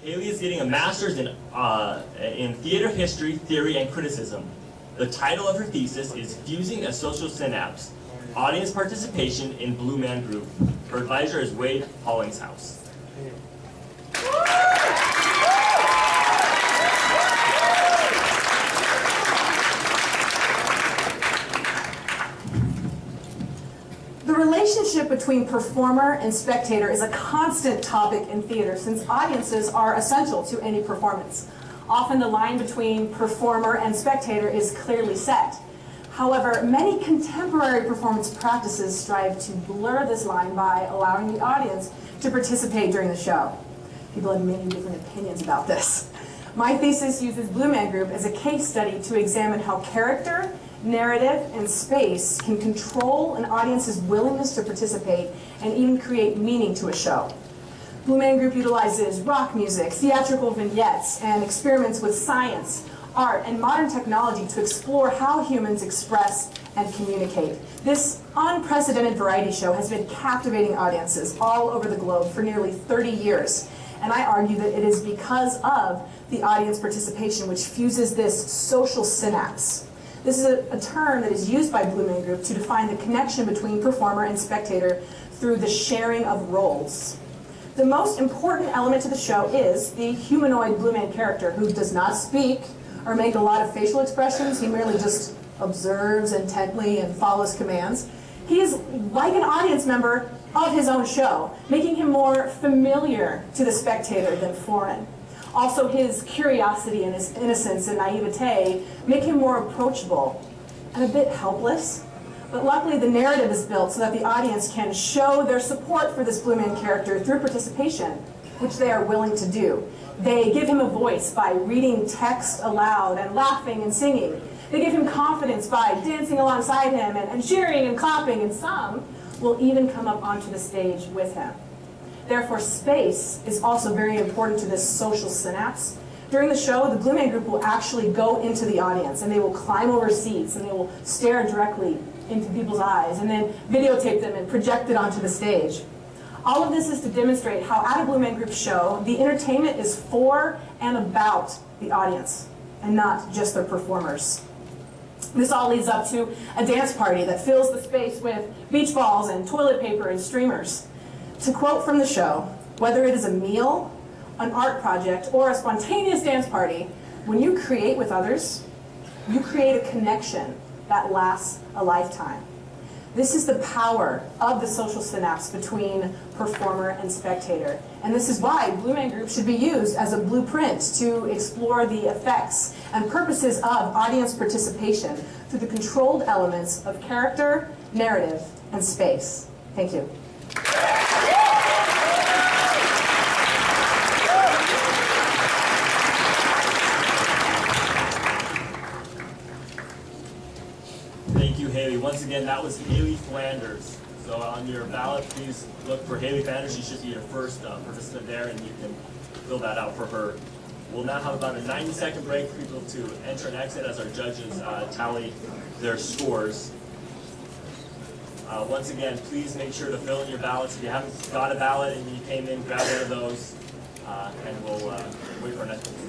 Haley is getting a master's in theater history, theory, and criticism. The title of her thesis is Fusing a Social Synapse, Audience Participation in Blue Man Group. Her advisor is Wade Hollingshouse. The relationship between performer and spectator is a constant topic in theater since audiences are essential to any performance. Often the line between performer and spectator is clearly set. However, many contemporary performance practices strive to blur this line by allowing the audience to participate during the show. People have many different opinions about this. My thesis uses Blue Man Group as a case study to examine how character, narrative, and space can control an audience's willingness to participate and even create meaning to a show. Blue Man Group utilizes rock music, theatrical vignettes, and experiments with science, art, and modern technology to explore how humans express and communicate. This unprecedented variety show has been captivating audiences all over the globe for nearly 30 years. And I argue that it is because of the audience participation which fuses this social synapse. This is a term that is used by Blue Man Group to define the connection between performer and spectator through the sharing of roles. The most important element to the show is the humanoid Blue Man character who does not speak or make a lot of facial expressions. He merely just observes intently and follows commands. He is like an audience member of his own show, making him more familiar to the spectator than foreign. Also, his curiosity and his innocence and naivete make him more approachable and a bit helpless. But luckily, the narrative is built so that the audience can show their support for this Blue Man character through participation, which they are willing to do. They give him a voice by reading text aloud and laughing and singing. They give him confidence by dancing alongside him and cheering and clapping, and some will even come up onto the stage with him. Therefore, space is also very important to this social synapse. During the show, the Blue Man Group will actually go into the audience, and they will climb over seats, and they will stare directly into people's eyes, and then videotape them and project it onto the stage. All of this is to demonstrate how at a Blue Man Group show, the entertainment is for and about the audience, and not just their performers. This all leads up to a dance party that fills the space with beach balls and toilet paper and streamers. To quote from the show, whether it is a meal, an art project, or a spontaneous dance party, when you create with others, you create a connection that lasts a lifetime. This is the power of the social synapse between performer and spectator. And this is why Blue Man Group should be used as a blueprint to explore the effects and purposes of audience participation through the controlled elements of character, narrative, and space. Thank you. Thank you, Haley. Once again, that was Haley Flanders. So on your ballot, please look for Haley Flanders. She should be your first participant there, and you can fill that out for her. We'll now have about a 90-second break for people to enter and exit as our judges tally their scores. Once again, please make sure to fill in your ballots. If you haven't got a ballot and you came in, grab one of those, and we'll wait for our next one.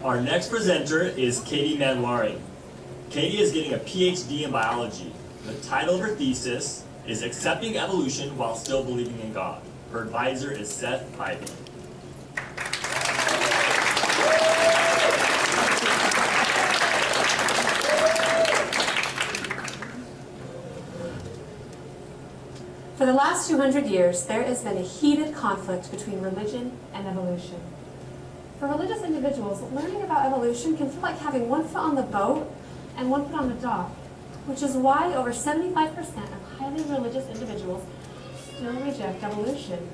Our next presenter is Katie Manwaring. Katie is getting a PhD in biology. The title of her thesis is Accepting Evolution While Still Believing in God. Her advisor is Seth Ivey. For the last 200 years, there has been a heated conflict between religion and evolution. For religious individuals, learning about evolution can feel like having one foot on the boat and one foot on the dock, which is why over 75% of highly religious individuals still reject evolution.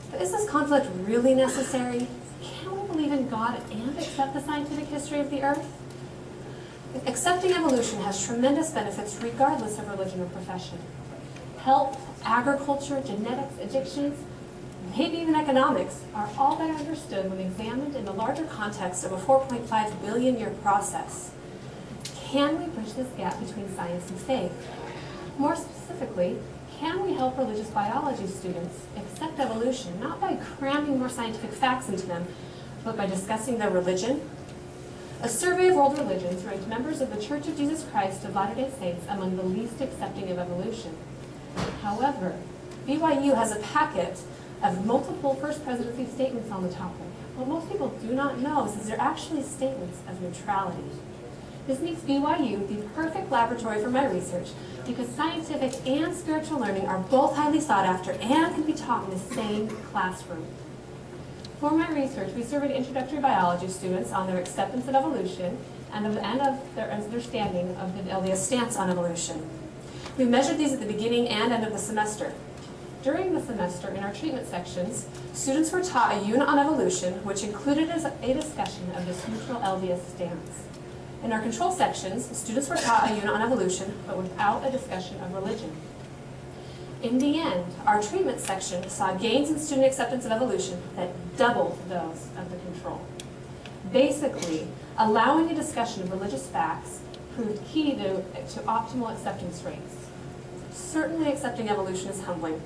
But is this conflict really necessary? Can we believe in God and accept the scientific history of the earth? Accepting evolution has tremendous benefits regardless of religion or profession. Health, agriculture, genetics, addictions, maybe even economics are all better understood when examined in the larger context of a 4.5 billion year process. Can we bridge this gap between science and faith? More specifically, can we help religious biology students accept evolution not by cramming more scientific facts into them, but by discussing their religion? A survey of world religions ranked members of the Church of Jesus Christ of Latter-day Saints among the least accepting of evolution. However, BYU has a packet of multiple First Presidency statements on the topic. What most people do not know is they're actually statements of neutrality. This makes BYU the perfect laboratory for my research because scientific and spiritual learning are both highly sought after and can be taught in the same classroom. For my research, we surveyed introductory biology students on their acceptance of evolution and of their understanding of the LDS stance on evolution. We measured these at the beginning and end of the semester. During the semester, in our treatment sections, students were taught a unit on evolution, which included a discussion of this neutral LDS stance. In our control sections, students were taught a unit on evolution, but without a discussion of religion. In the end, our treatment section saw gains in student acceptance of evolution that doubled those of the control. Basically, allowing a discussion of religious facts proved key to optimal acceptance rates. Certainly accepting evolution is humbling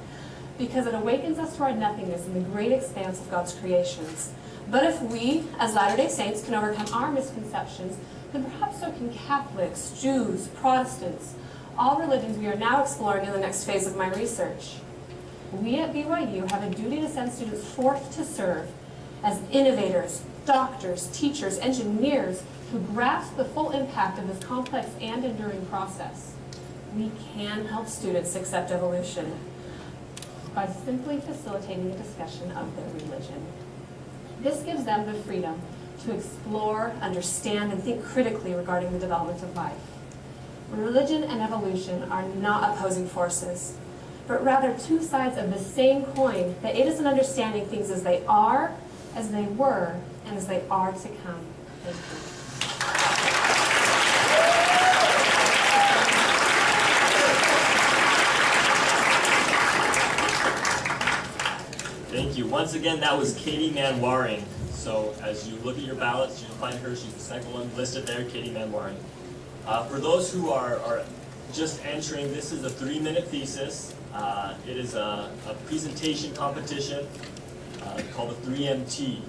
because it awakens us to our nothingness in the great expanse of God's creations. But if we, as Latter-day Saints, can overcome our misconceptions, then perhaps so can Catholics, Jews, Protestants, all religions we are now exploring in the next phase of my research. We at BYU have a duty to send students forth to serve as innovators, doctors, teachers, engineers who grasp the full impact of this complex and enduring process. We can help students accept evolution by simply facilitating a discussion of their religion. This gives them the freedom to explore, understand, and think critically regarding the development of life. Religion and evolution are not opposing forces, but rather two sides of the same coin that aid us in understanding things as they are, as they were, and as they are to come. Thank you. Thank you. Once again, that was Katie Manwaring. So as you look at your ballots, you'll find her. She's the second one listed there, Katie Manwaring. For those who are just entering, this is a 3-minute thesis. It is a presentation competition called the 3MT.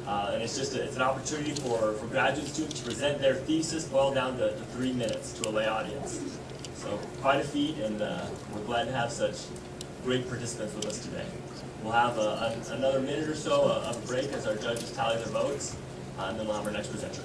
And it's an opportunity for graduate students to present their thesis boiled down to 3 minutes to a lay audience. So quite a feat, and we're glad to have such great participants with us today. We'll have another minute or so of a break as our judges tally their votes, and then we'll have our next presenter.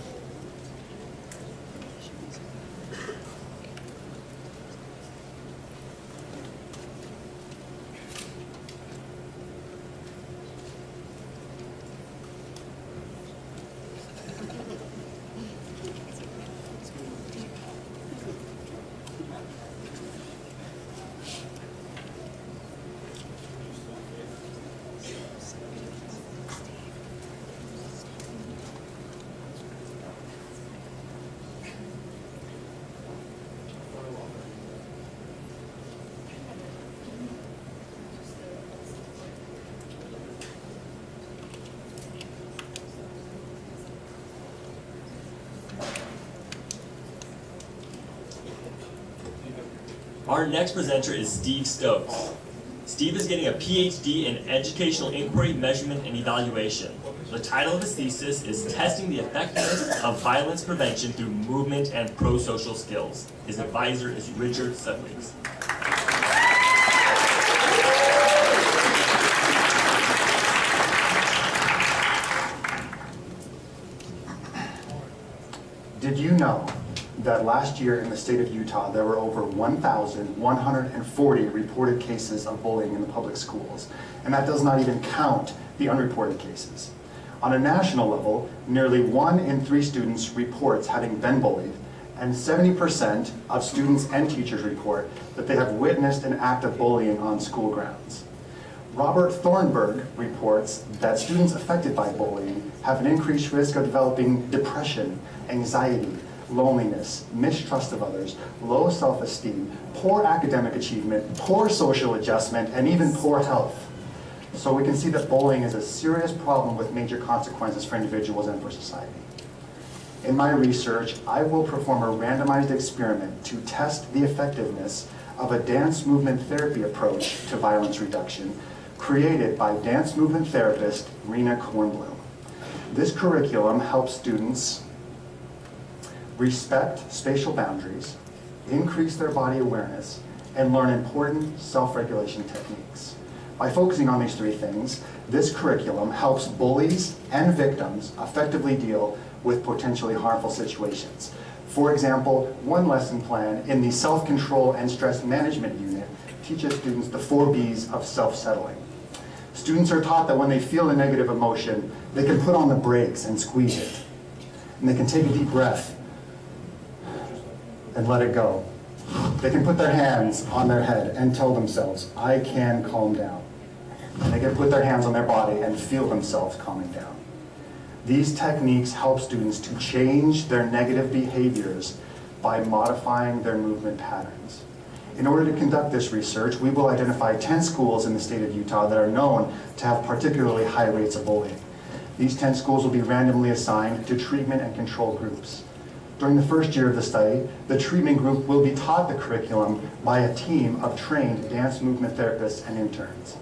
Our next presenter is Steve Stokes. Steve is getting a PhD in Educational Inquiry, Measurement, and Evaluation. The title of his thesis is Testing the Effectiveness of Violence Prevention Through Movement and Pro-Social Skills. His advisor is Richard Sudweeks. Did you know that last year in the state of Utah, there were over 1,140 reported cases of bullying in the public schools? And that does not even count the unreported cases. On a national level, nearly 1 in 3 students reports having been bullied, and 70% of students and teachers report that they have witnessed an act of bullying on school grounds. Robert Thornburg reports that students affected by bullying have an increased risk of developing depression, anxiety, loneliness, mistrust of others, low self-esteem, poor academic achievement, poor social adjustment, and even poor health. So we can see that bullying is a serious problem with major consequences for individuals and for society. In my research, I will perform a randomized experiment to test the effectiveness of a dance movement therapy approach to violence reduction created by dance movement therapist Rena Kornblum. This curriculum helps students respect spatial boundaries, increase their body awareness, and learn important self-regulation techniques. By focusing on these 3 things, this curriculum helps bullies and victims effectively deal with potentially harmful situations. For example, one lesson plan in the Self-Control and Stress Management unit teaches students the 4 B's of self-settling. Students are taught that when they feel a negative emotion, they can put on the brakes and squeeze it. And they can take a deep breath and let it go. They can put their hands on their head and tell themselves, I can calm down. And they can put their hands on their body and feel themselves calming down. These techniques help students to change their negative behaviors by modifying their movement patterns. In order to conduct this research, we will identify 10 schools in the state of Utah that are known to have particularly high rates of bullying. These 10 schools will be randomly assigned to treatment and control groups. During the first year of the study, the treatment group will be taught the curriculum by a team of trained dance movement therapists and interns.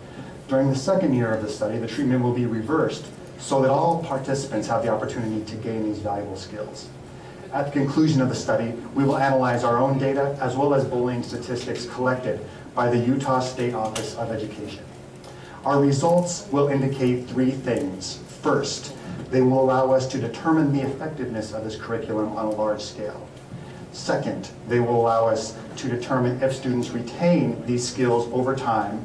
During the second year of the study, the treatment will be reversed so that all participants have the opportunity to gain these valuable skills. At the conclusion of the study, we will analyze our own data as well as bullying statistics collected by the Utah State Office of Education. Our results will indicate 3 things. First, they will allow us to determine the effectiveness of this curriculum on a large scale. Second, they will allow us to determine if students retain these skills over time.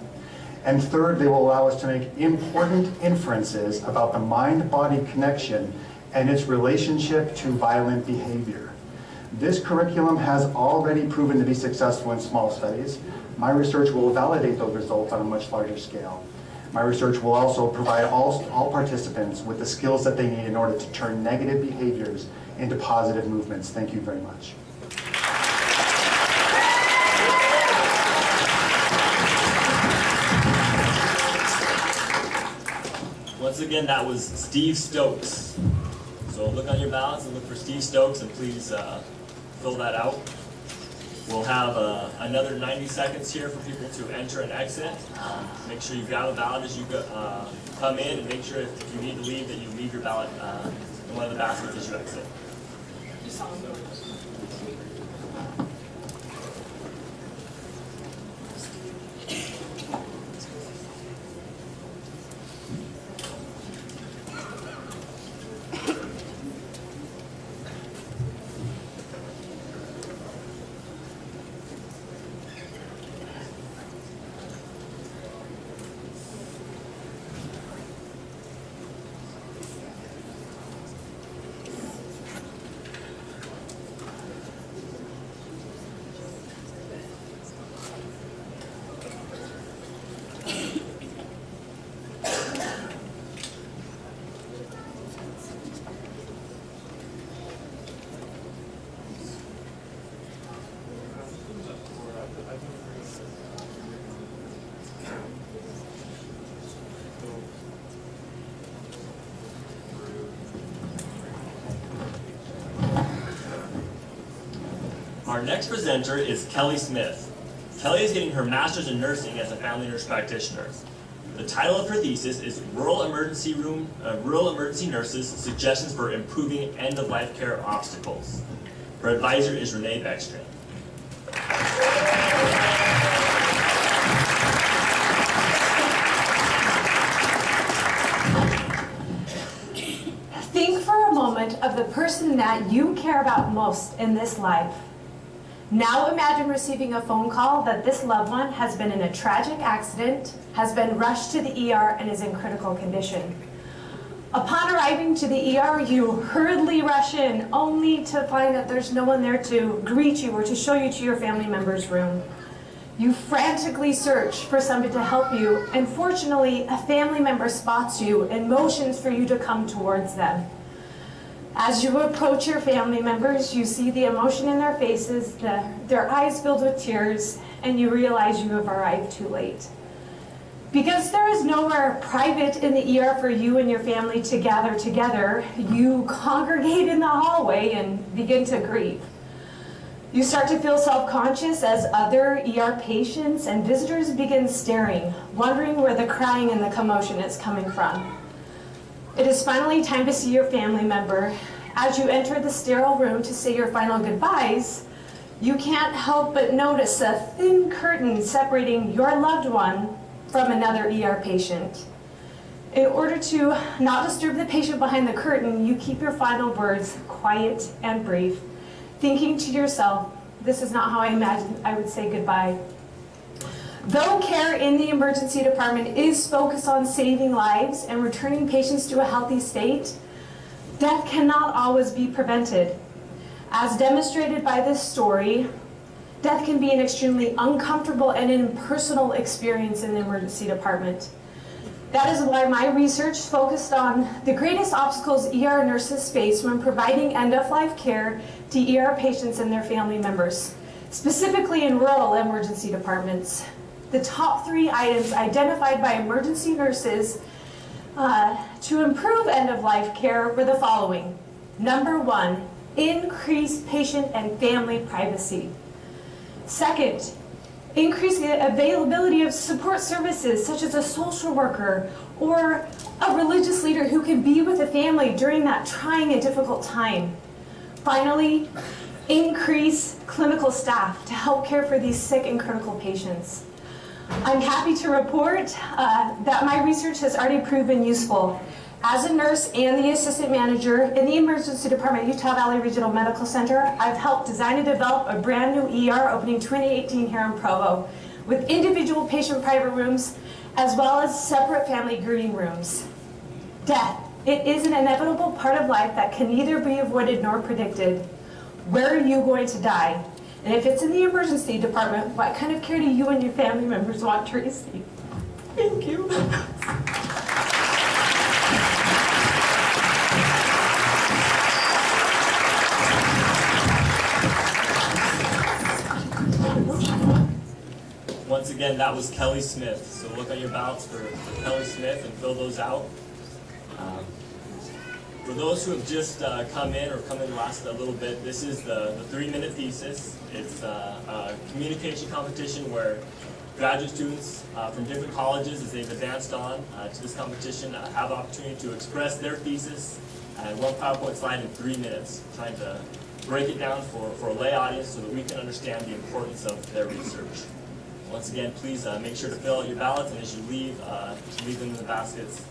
And third, they will allow us to make important inferences about the mind-body connection and its relationship to violent behavior. This curriculum has already proven to be successful in small studies. My research will validate those results on a much larger scale. My research will also provide all participants with the skills that they need in order to turn negative behaviors into positive movements. Thank you very much. Once again, that was Steve Stokes. So look on your ballots and look for Steve Stokes, and please fill that out. We'll have another 90 seconds here for people to enter and exit. Make sure you've got a ballot as you come in, and make sure if you need to leave that you leave your ballot in one of the baskets as you exit. Our next presenter is Kelly Smith. Kelly is getting her master's in nursing as a family nurse practitioner. The title of her thesis is Rural Emergency Nurses, Suggestions for Improving End-of-Life Care Obstacles. Her advisor is Restrained. Think for a moment of the person that you care about most in this life. Now imagine receiving a phone call that this loved one has been in a tragic accident, has been rushed to the ER, and is in critical condition. Upon arriving to the ER, you hurriedly rush in, only to find that there's no one there to greet you or to show you to your family member's room. You frantically search for somebody to help you, and fortunately, a family member spots you and motions for you to come towards them. As you approach your family members, you see the emotion in their faces, their eyes filled with tears, and you realize you have arrived too late. Because there is nowhere private in the ER for you and your family to gather together, you congregate in the hallway and begin to grieve. You start to feel self-conscious as other ER patients and visitors begin staring, wondering where the crying and the commotion is coming from. It is finally time to see your family member. As you enter the sterile room to say your final goodbyes, you can't help but notice a thin curtain separating your loved one from another ER patient. In order to not disturb the patient behind the curtain, you keep your final words quiet and brief, thinking to yourself, this is not how I imagined I would say goodbye. Though care in the emergency department is focused on saving lives and returning patients to a healthy state, death cannot always be prevented. As demonstrated by this story, death can be an extremely uncomfortable and impersonal experience in the emergency department. That is why my research focused on the greatest obstacles ER nurses face when providing end-of-life care to ER patients and their family members, specifically in rural emergency departments. The top 3 items identified by emergency nurses to improve end-of-life care were the following. Number 1, increase patient and family privacy. Second, increase the availability of support services such as a social worker or a religious leader who can be with the family during that trying and difficult time. Finally, increase clinical staff to help care for these sick and critical patients. I'm happy to report that my research has already proven useful. As a nurse and the assistant manager in the emergency department at Utah Valley Regional Medical Center, I've helped design and develop a brand new ER opening 2018 here in Provo with individual patient private rooms as well as separate family greeting rooms. Death. It is an inevitable part of life that can neither be avoided nor predicted. Where are you going to die? And if it's in the emergency department, what kind of care do you and your family members want to receive? Thank you. Once again, that was Kelly Smith. So look on your ballots for Kelly Smith and fill those out. For those who have just come in the last little bit, this is the 3-minute thesis. It's a communication competition where graduate students from different colleges, as they've advanced on to this competition, have the opportunity to express their thesis and one PowerPoint slide in 3 minutes, trying to break it down for a lay audience so that we can understand the importance of their research. Once again, please make sure to fill out your ballots, and as you leave them in the baskets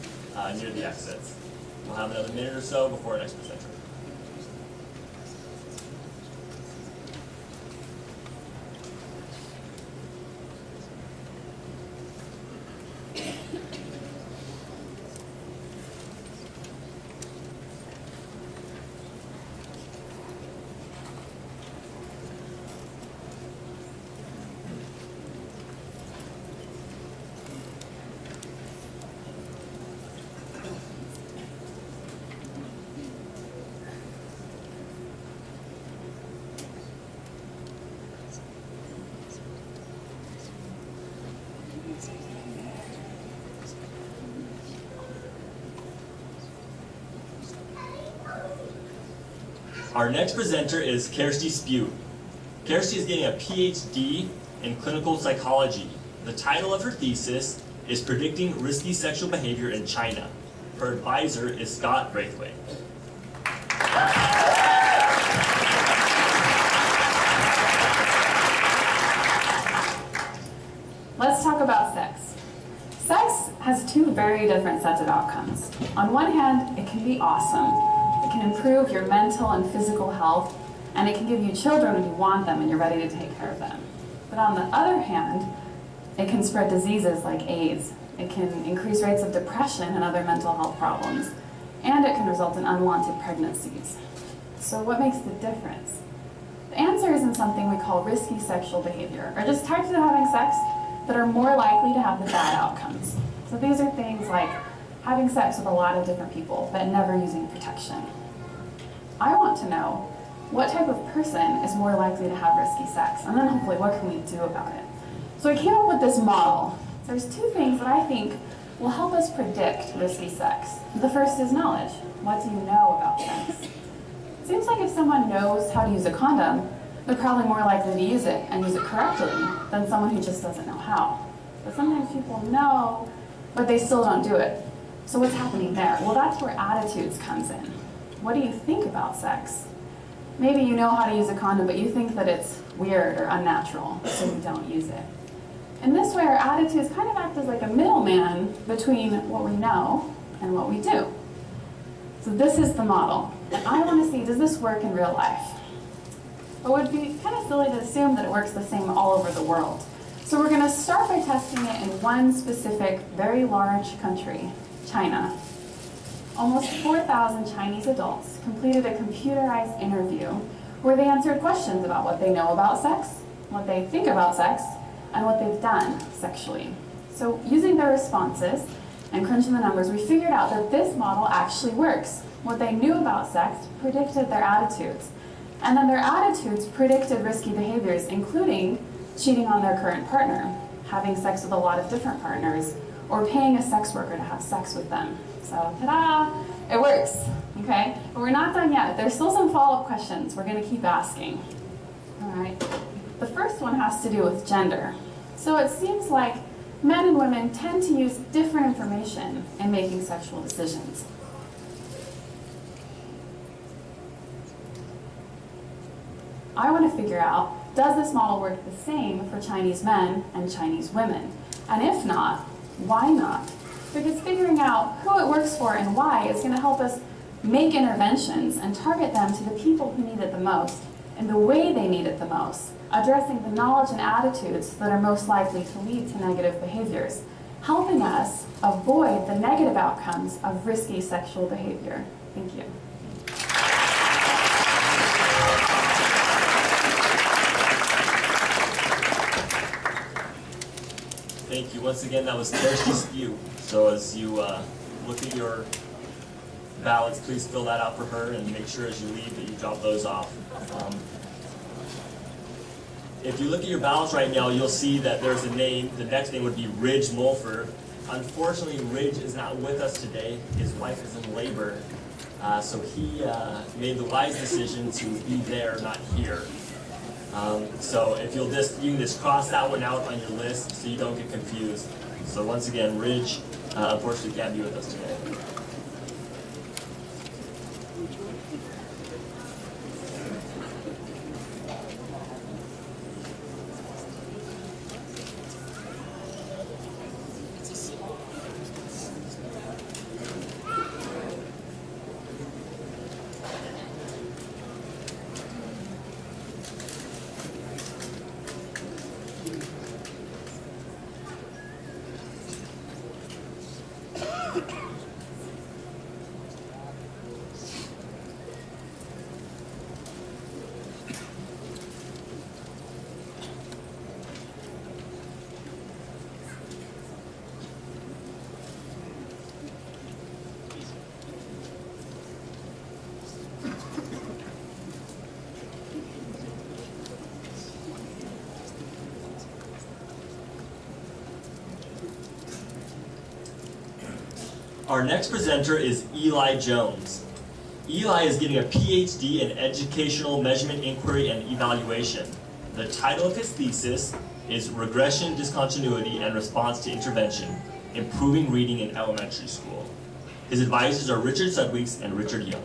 near the exits. We'll have another minute or so before our next presenter. Our next presenter is Kirsty Spute. Kirsty is getting a PhD in clinical psychology. The title of her thesis is Predicting Risky Sexual Behavior in China. Her advisor is Scott Braithwaite. Let's talk about sex. Sex has two very different sets of outcomes. On one hand, it can be awesome. It can improve your mental and physical health, and it can give you children when you want them and you're ready to take care of them. But on the other hand, it can spread diseases like AIDS. It can increase rates of depression and other mental health problems, and it can result in unwanted pregnancies. So what makes the difference? The answer is in something we call risky sexual behavior, or just types of having sex that are more likely to have the bad outcomes. So these are things like having sex with a lot of different people, but never using protection. I want to know what type of person is more likely to have risky sex, and then hopefully what can we do about it? So I came up with this model. There's two things that I think will help us predict risky sex. The first is knowledge. What do you know about sex? It seems like if someone knows how to use a condom, they're probably more likely to use it and use it correctly than someone who just doesn't know how. But sometimes people know, but they still don't do it. So what's happening there? Well, that's where attitudes comes in. What do you think about sex? Maybe you know how to use a condom, but you think that it's weird or unnatural, so you don't use it. In this way, our attitudes kind of act as like a middleman between what we know and what we do. So this is the model. And I want to see, does this work in real life? It would be kind of silly to assume that it works the same all over the world. So we're going to start by testing it in one specific, very large country, China. Almost 4,000 Chinese adults completed a computerized interview where they answered questions about what they know about sex, what they think about sex, and what they've done sexually. So using their responses and crunching the numbers, we figured out that this model actually works. What they knew about sex predicted their attitudes. And then their attitudes predicted risky behaviors, including cheating on their current partner, having sex with a lot of different partners, or paying a sex worker to have sex with them. So, ta-da! It works, okay? But we're not done yet. There's still some follow-up questions we're gonna keep asking. All right. The first one has to do with gender. So it seems like men and women tend to use different information in making sexual decisions. I want to figure out, does this model work the same for Chinese men and Chinese women? And if not, why not? Because figuring out who it works for and why is going to help us make interventions and target them to the people who need it the most in the way they need it the most, addressing the knowledge and attitudes that are most likely to lead to negative behaviors, helping us avoid the negative outcomes of risky sexual behavior. Thank you. Thank you. Once again, that was Thirsty Spew. So as you look at your ballots, please fill that out for her and make sure as you leave that you drop those off. If you look at your ballots right now, you'll see that there's a name. The next name would be Ridge Mulford. Unfortunately, Ridge is not with us today. His wife is in labor. So he made the wise decision to be there, not here. So if you can just cross that one out on your list so you don't get confused. So once again, Ridge unfortunately can't be with us today. Our next presenter is Eli Jones. Eli is getting a PhD in Educational Measurement Inquiry and Evaluation. The title of his thesis is Regression, Discontinuity, and Response to Intervention, Improving Reading in Elementary School. His advisors are Richard Sudweeks and Richard Young.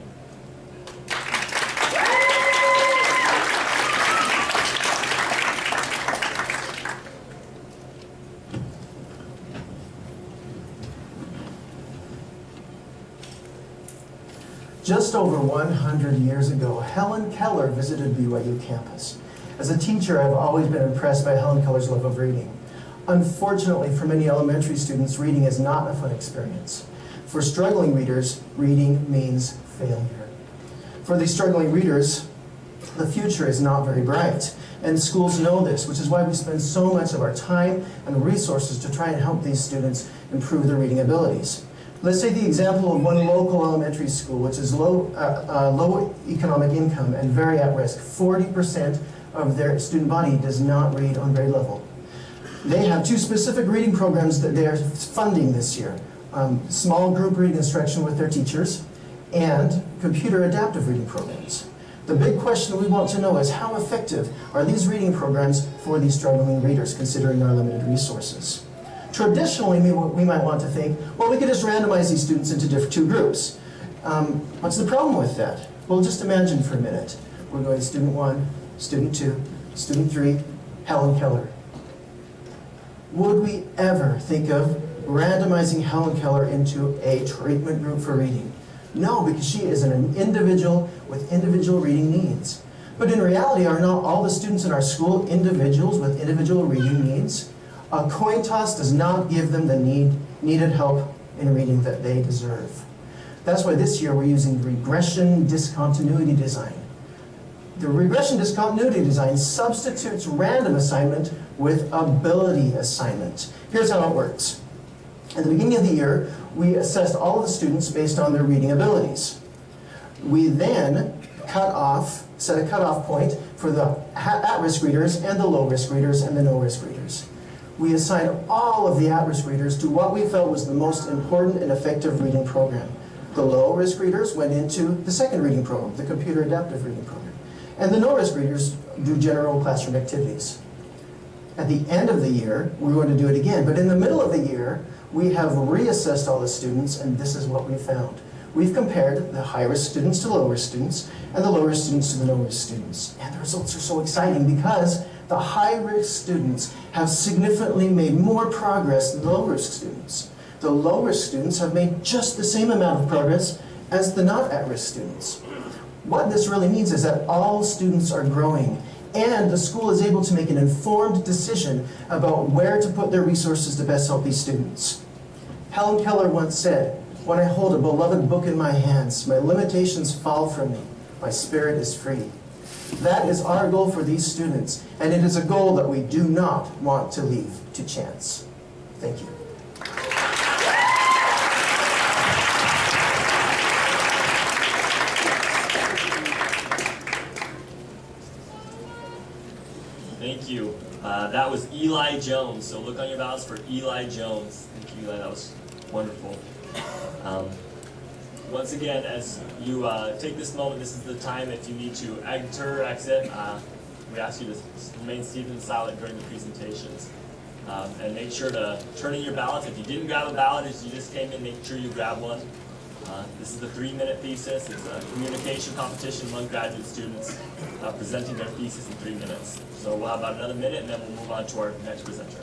Just over 100 years ago, Helen Keller visited BYU campus. As a teacher, I've always been impressed by Helen Keller's love of reading. Unfortunately, for many elementary students, reading is not a fun experience. For struggling readers, reading means failure. For these struggling readers, the future is not very bright. And schools know this, which is why we spend so much of our time and resources to try and help these students improve their reading abilities. Let's take the example of one local elementary school, which is low economic income and very at risk. 40% of their student body does not read on grade level. They have two specific reading programs that they are funding this year. Small group reading instruction with their teachers and computer adaptive reading programs. The big question we want to know is how effective are these reading programs for these struggling readers, considering our limited resources? Traditionally, we might want to think, well, we could just randomize these students into two groups. What's the problem with that? Well, just imagine for a minute. We're going student 1, student 2, student 3, Helen Keller. Would we ever think of randomizing Helen Keller into a treatment group for reading? No, because she is an individual with individual reading needs. But in reality, are not all the students in our school individuals with individual reading needs? A coin toss does not give them the needed help in reading that they deserve. That's why this year we're using regression discontinuity design. The regression discontinuity design substitutes random assignment with ability assignment. Here's how it works. At the beginning of the year, we assessed all of the students based on their reading abilities. We then set a cutoff point for the at-risk readers and the low-risk readers and the no-risk readers. We assigned all of the at-risk readers to what we felt was the most important and effective reading program. The low-risk readers went into the second reading program, the computer adaptive reading program. And the no-risk readers do general classroom activities. At the end of the year, we're going to do it again. But in the middle of the year, we have reassessed all the students, and this is what we found. We've compared the high-risk students to low-risk students, and the low-risk students to the no-risk students. And the results are so exciting because the high-risk students have significantly made more progress than the low-risk students. The low-risk students have made just the same amount of progress as the not at-risk students. What this really means is that all students are growing, and the school is able to make an informed decision about where to put their resources to best help these students. Helen Keller once said, "When I hold a beloved book in my hands, my limitations fall from me. My spirit is free." That is our goal for these students, and it is a goal that we do not want to leave to chance. Thank you. Thank you. That was Eli Jones. So look on your ballots for Eli Jones. Thank you, Eli. That was wonderful. Once again, as you take this moment, this is the time if you need to enter or exit. We ask you to remain seated and silent during the presentations. And make sure to turn in your ballots. If you didn't grab a ballot as you just came in, make sure you grab one. This is the 3-minute thesis. It's a communication competition among graduate students presenting their thesis in 3 minutes. So we'll have about another minute and then we'll move on to our next presenter.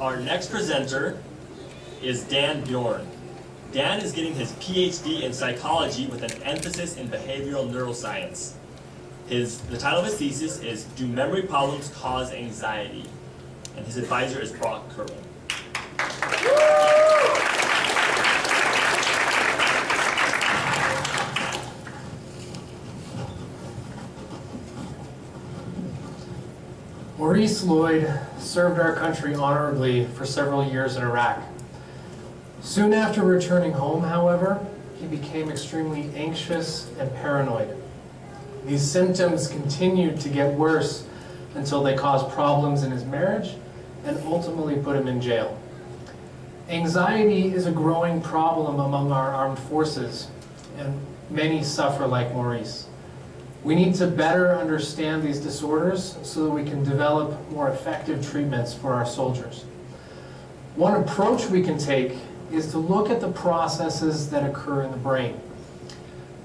Our next presenter is Dan Bjorn. Dan is getting his PhD in psychology with an emphasis in behavioral neuroscience. The title of his thesis is, "Do Memory Problems Cause Anxiety?" and his advisor is Brock Kerwin. Maurice Lloyd served our country honorably for several years in Iraq. Soon after returning home, however, he became extremely anxious and paranoid. These symptoms continued to get worse until they caused problems in his marriage and ultimately put him in jail. Anxiety is a growing problem among our armed forces, and many suffer like Maurice. We need to better understand these disorders so that we can develop more effective treatments for our soldiers. One approach we can take is to look at the processes that occur in the brain.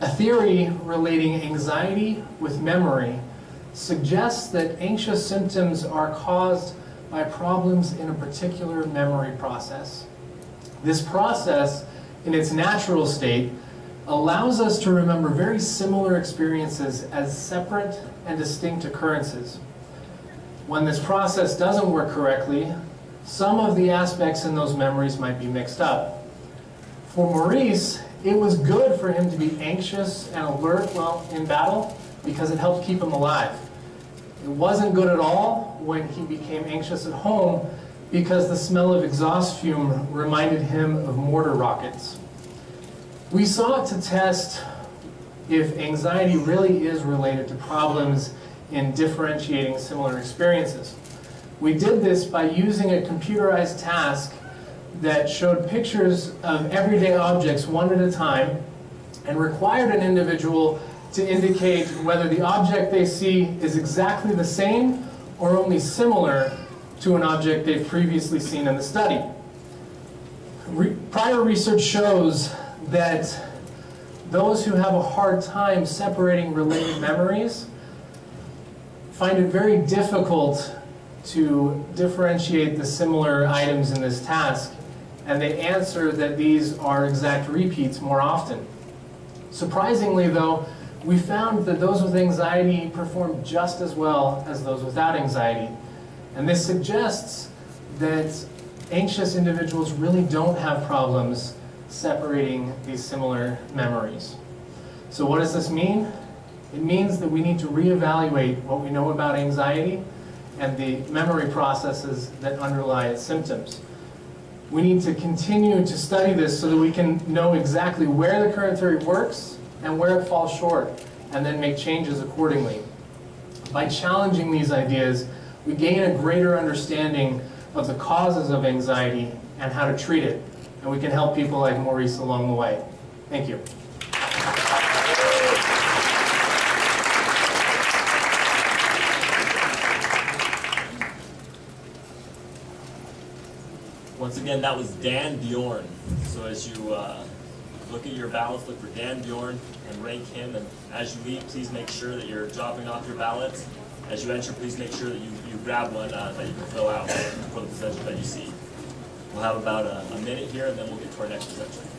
A theory relating anxiety with memory suggests that anxious symptoms are caused by problems in a particular memory process. This process, in its natural state, allows us to remember very similar experiences as separate and distinct occurrences. When this process doesn't work correctly, some of the aspects in those memories might be mixed up. For Maurice, it was good for him to be anxious and alert while in battle because it helped keep him alive. It wasn't good at all when he became anxious at home because the smell of exhaust fume reminded him of mortar rockets. We sought to test if anxiety really is related to problems in differentiating similar experiences. We did this by using a computerized task that showed pictures of everyday objects one at a time and required an individual to indicate whether the object they see is exactly the same or only similar to an object they've previously seen in the study. Prior research shows that those who have a hard time separating related memories find it very difficult to differentiate the similar items in this task, and they answer that these are exact repeats more often. Surprisingly, though, we found that those with anxiety perform just as well as those without anxiety, and this suggests that anxious individuals really don't have problems separating these similar memories. So what does this mean? It means that we need to reevaluate what we know about anxiety and the memory processes that underlie its symptoms. We need to continue to study this so that we can know exactly where the current theory works and where it falls short, and then make changes accordingly. By challenging these ideas, we gain a greater understanding of the causes of anxiety and how to treat it, and we can help people like Maurice along the way. Thank you. Once again, that was Dan Bjorn. So as you look at your ballots, look for Dan Bjorn and rank him. And as you leave, please make sure that you're dropping off your ballots. As you enter, please make sure that you grab one that you can fill out for the presenter that you see. We'll have about a minute here, and then we'll get to our next presenter.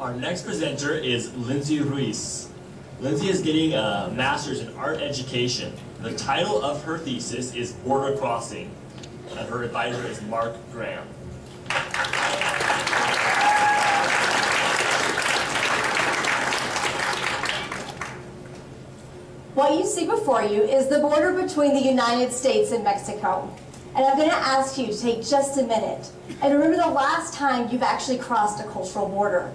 Our next presenter is Lindsay Ruiz. Lindsay is getting a master's in art education. The title of her thesis is Border Crossing, and her advisor is Mark Graham. What you see before you is the border between the United States and Mexico. And I'm going to ask you to take just a minute and remember the last time you've actually crossed a cultural border.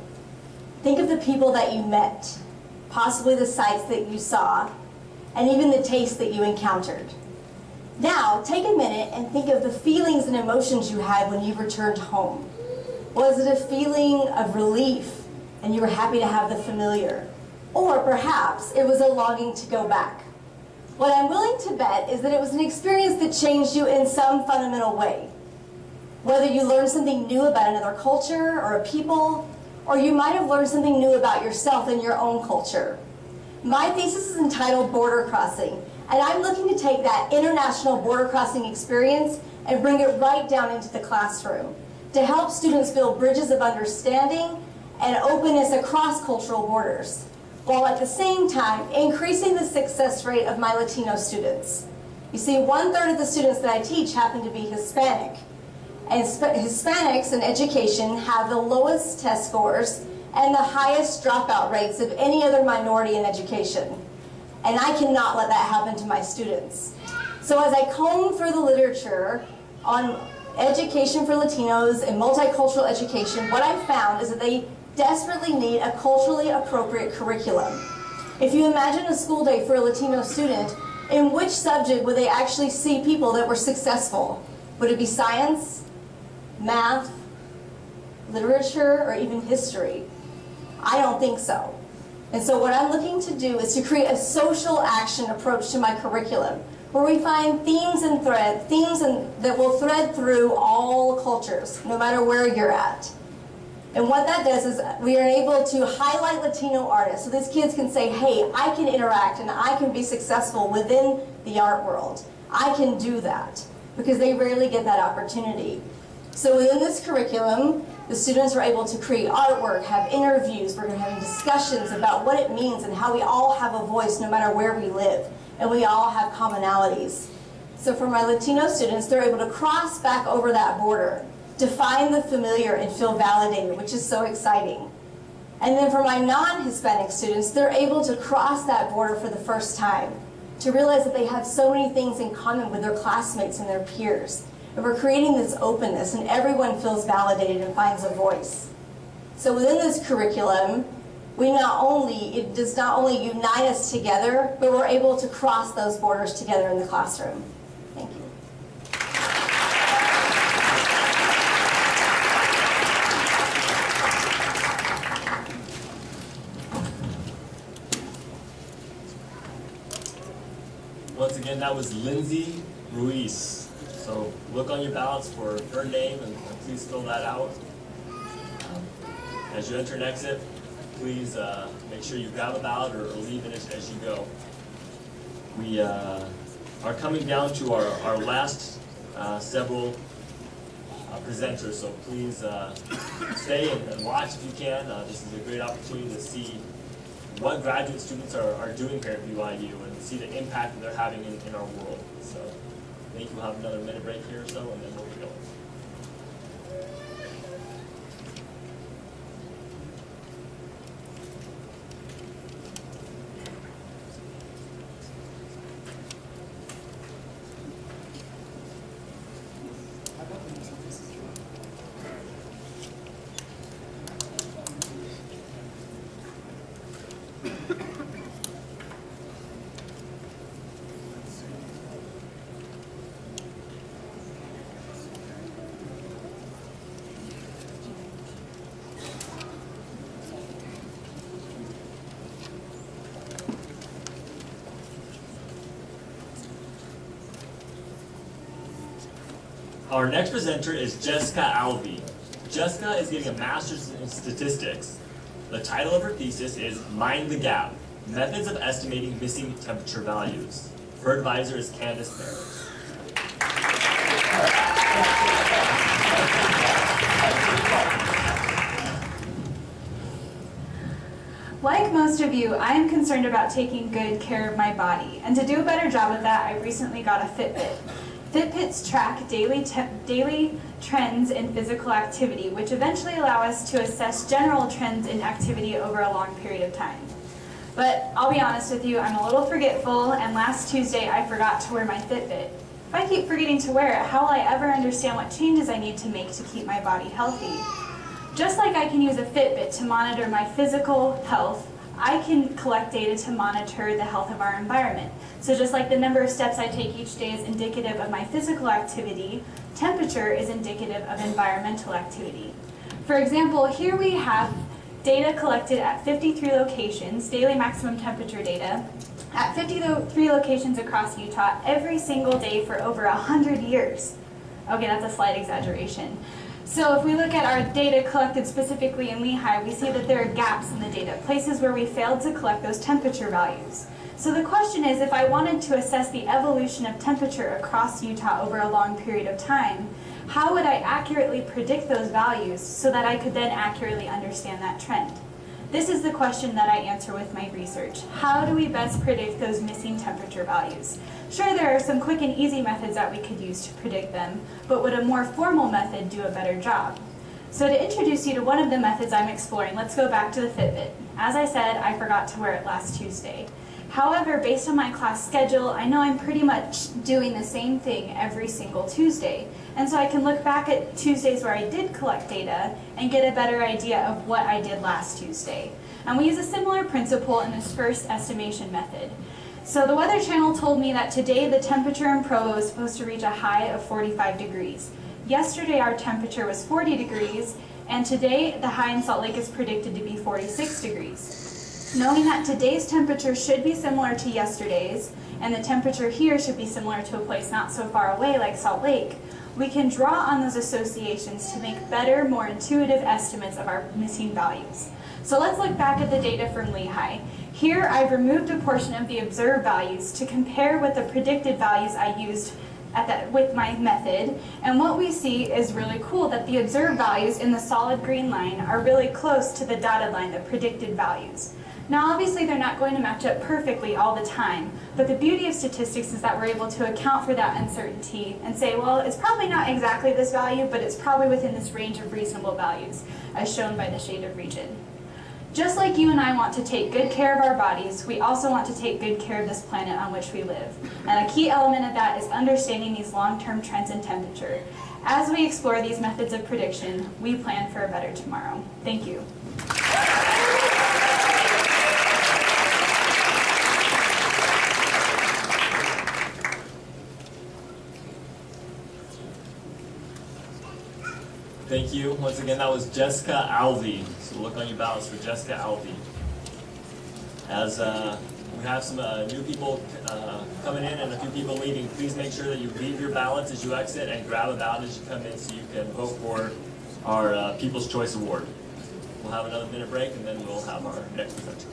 Think of the people that you met, possibly the sights that you saw, and even the tastes that you encountered. Now, take a minute and think of the feelings and emotions you had when you returned home. Was it a feeling of relief and you were happy to have the familiar? Or perhaps it was a longing to go back. What I'm willing to bet is that it was an experience that changed you in some fundamental way. Whether you learned something new about another culture or a people, or you might have learned something new about yourself and your own culture. My thesis is entitled Border Crossing, and I'm looking to take that international border crossing experience and bring it right down into the classroom to help students build bridges of understanding and openness across cultural borders, while at the same time increasing the success rate of my Latino students. You see, 1/3 of the students that I teach happen to be Hispanic. And Hispanics in education have the lowest test scores and the highest dropout rates of any other minority in education. And I cannot let that happen to my students. So as I comb through the literature on education for Latinos and multicultural education, what I found is that they desperately need a culturally appropriate curriculum. If you imagine a school day for a Latino student, in which subject would they actually see people that were successful? Would it be science, math, literature, or even history? I don't think so. And so what I'm looking to do is to create a social action approach to my curriculum, where we find themes that will thread through all cultures, no matter where you're at. And what that does is we are able to highlight Latino artists, so these kids can say, hey, I can interact and I can be successful within the art world. I can do that, because they rarely get that opportunity. So within this curriculum, the students are able to create artwork, have interviews, we're going to have discussions about what it means and how we all have a voice no matter where we live, and we all have commonalities. So for my Latino students, they're able to cross back over that border, define the familiar and feel validated, which is so exciting. And then for my non-Hispanic students, they're able to cross that border for the first time, to realize that they have so many things in common with their classmates and their peers. And we're creating this openness, and everyone feels validated and finds a voice. So within this curriculum, it does not only unite us together, but we're able to cross those borders together in the classroom. Thank you. Once again, that was Lindsay Ruiz. So look on your ballots for her name and please fill that out. As you enter and exit, please make sure you grab a ballot or leave it as you go. We are coming down to our last several presenters, so please stay and watch if you can. This is a great opportunity to see what graduate students are doing here at BYU and see the impact that they're having in our world. So I think we'll have another minute break here or so, and then we'll be going. Our next presenter is Jessica Alvey. Jessica is getting a master's in statistics. The title of her thesis is Mind the Gap, Methods of Estimating Missing Temperature Values. Her advisor is Candace Barrett. most of you, I am concerned about taking good care of my body. And to do a better job of that, I recently got a Fitbit. Fitbits track daily trends in physical activity, which eventually allow us to assess general trends in activity over a long period of time. But I'll be honest with you, I'm a little forgetful, and last Tuesday I forgot to wear my Fitbit. If I keep forgetting to wear it, how will I ever understand what changes I need to make to keep my body healthy? Just like I can use a Fitbit to monitor my physical health, I can collect data to monitor the health of our environment. So just like the number of steps I take each day is indicative of my physical activity, temperature is indicative of environmental activity. For example, here we have data collected at 53 locations, daily maximum temperature data, at 53 locations across Utah every single day for over 100 years. Okay, that's a slight exaggeration. So if we look at our data collected specifically in Lehigh, we see that there are gaps in the data, places where we failed to collect those temperature values. So the question is, if I wanted to assess the evolution of temperature across Utah over a long period of time, how would I accurately predict those values so that I could then accurately understand that trend? This is the question that I answer with my research. How do we best predict those missing temperature values? Sure, there are some quick and easy methods that we could use to predict them, but would a more formal method do a better job? So to introduce you to one of the methods I'm exploring, let's go back to the Fitbit. As I said, I forgot to wear it last Tuesday. However, based on my class schedule, I know I'm pretty much doing the same thing every single Tuesday. And so I can look back at Tuesdays where I did collect data and get a better idea of what I did last Tuesday. And we use a similar principle in this first estimation method. So the Weather Channel told me that today the temperature in Provo is supposed to reach a high of 45 degrees. Yesterday our temperature was 40 degrees, and today the high in Salt Lake is predicted to be 46 degrees. Knowing that today's temperature should be similar to yesterday's, and the temperature here should be similar to a place not so far away like Salt Lake, we can draw on those associations to make better, more intuitive estimates of our missing values. So let's look back at the data from Lehigh. Here I've removed a portion of the observed values to compare with the predicted values I used with my method, and what we see is really cool that the observed values in the solid green line are really close to the dotted line, the predicted values. Now obviously they're not going to match up perfectly all the time, but the beauty of statistics is that we're able to account for that uncertainty and say, well, it's probably not exactly this value, but it's probably within this range of reasonable values, as shown by the shaded region. Just like you and I want to take good care of our bodies, we also want to take good care of this planet on which we live. And a key element of that is understanding these long-term trends in temperature. As we explore these methods of prediction, we plan for a better tomorrow. Thank you. Thank you. Once again, that was Jessica Alvey. So look on your ballots for Jessica Alvey. As we have some new people coming in and a few people leaving, please make sure that you leave your ballots as you exit and grab a ballot as you come in so you can vote for our People's Choice Award. We'll have another minute break and then we'll have our next presenter.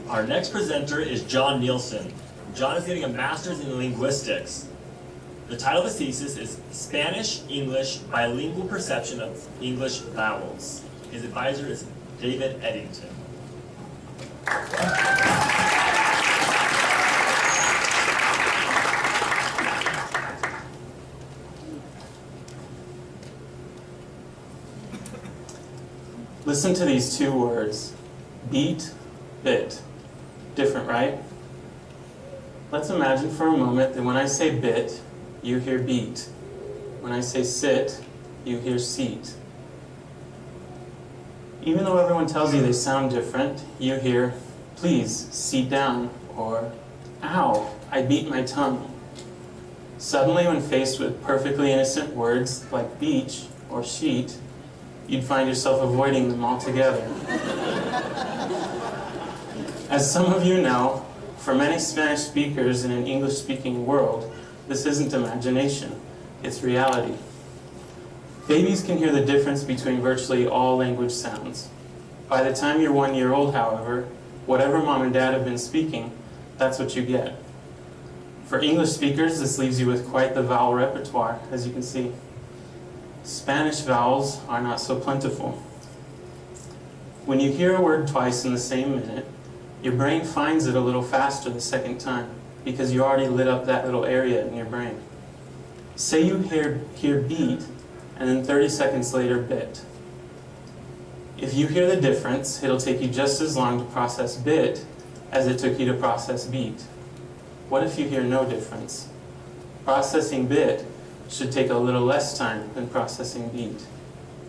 Our next presenter is John Nielsen. John is getting a master's in linguistics. The title of his thesis is Spanish-English Bilingual Perception of English Vowels. His advisor is David Eddington. Listen to these two words, beat, bit. Different, right? Let's imagine for a moment that when I say bit, you hear beat. When I say sit, you hear seat. Even though everyone tells you they sound different, you hear, please, seat down, or, ow, I beat my tongue. Suddenly, when faced with perfectly innocent words like beach or sheet, you'd find yourself avoiding them altogether. As some of you know, for many Spanish speakers in an English-speaking world, this isn't imagination, it's reality. Babies can hear the difference between virtually all language sounds. By the time you're 1 year old, however, whatever mom and dad have been speaking, that's what you get. For English speakers, this leaves you with quite the vowel repertoire, as you can see. Spanish vowels are not so plentiful. When you hear a word twice in the same minute, your brain finds it a little faster the second time, because you already lit up that little area in your brain. Say you hear beat, and then 30 seconds later, bit. If you hear the difference, it'll take you just as long to process bit as it took you to process beat. What if you hear no difference? Processing bit should take a little less time than processing beat.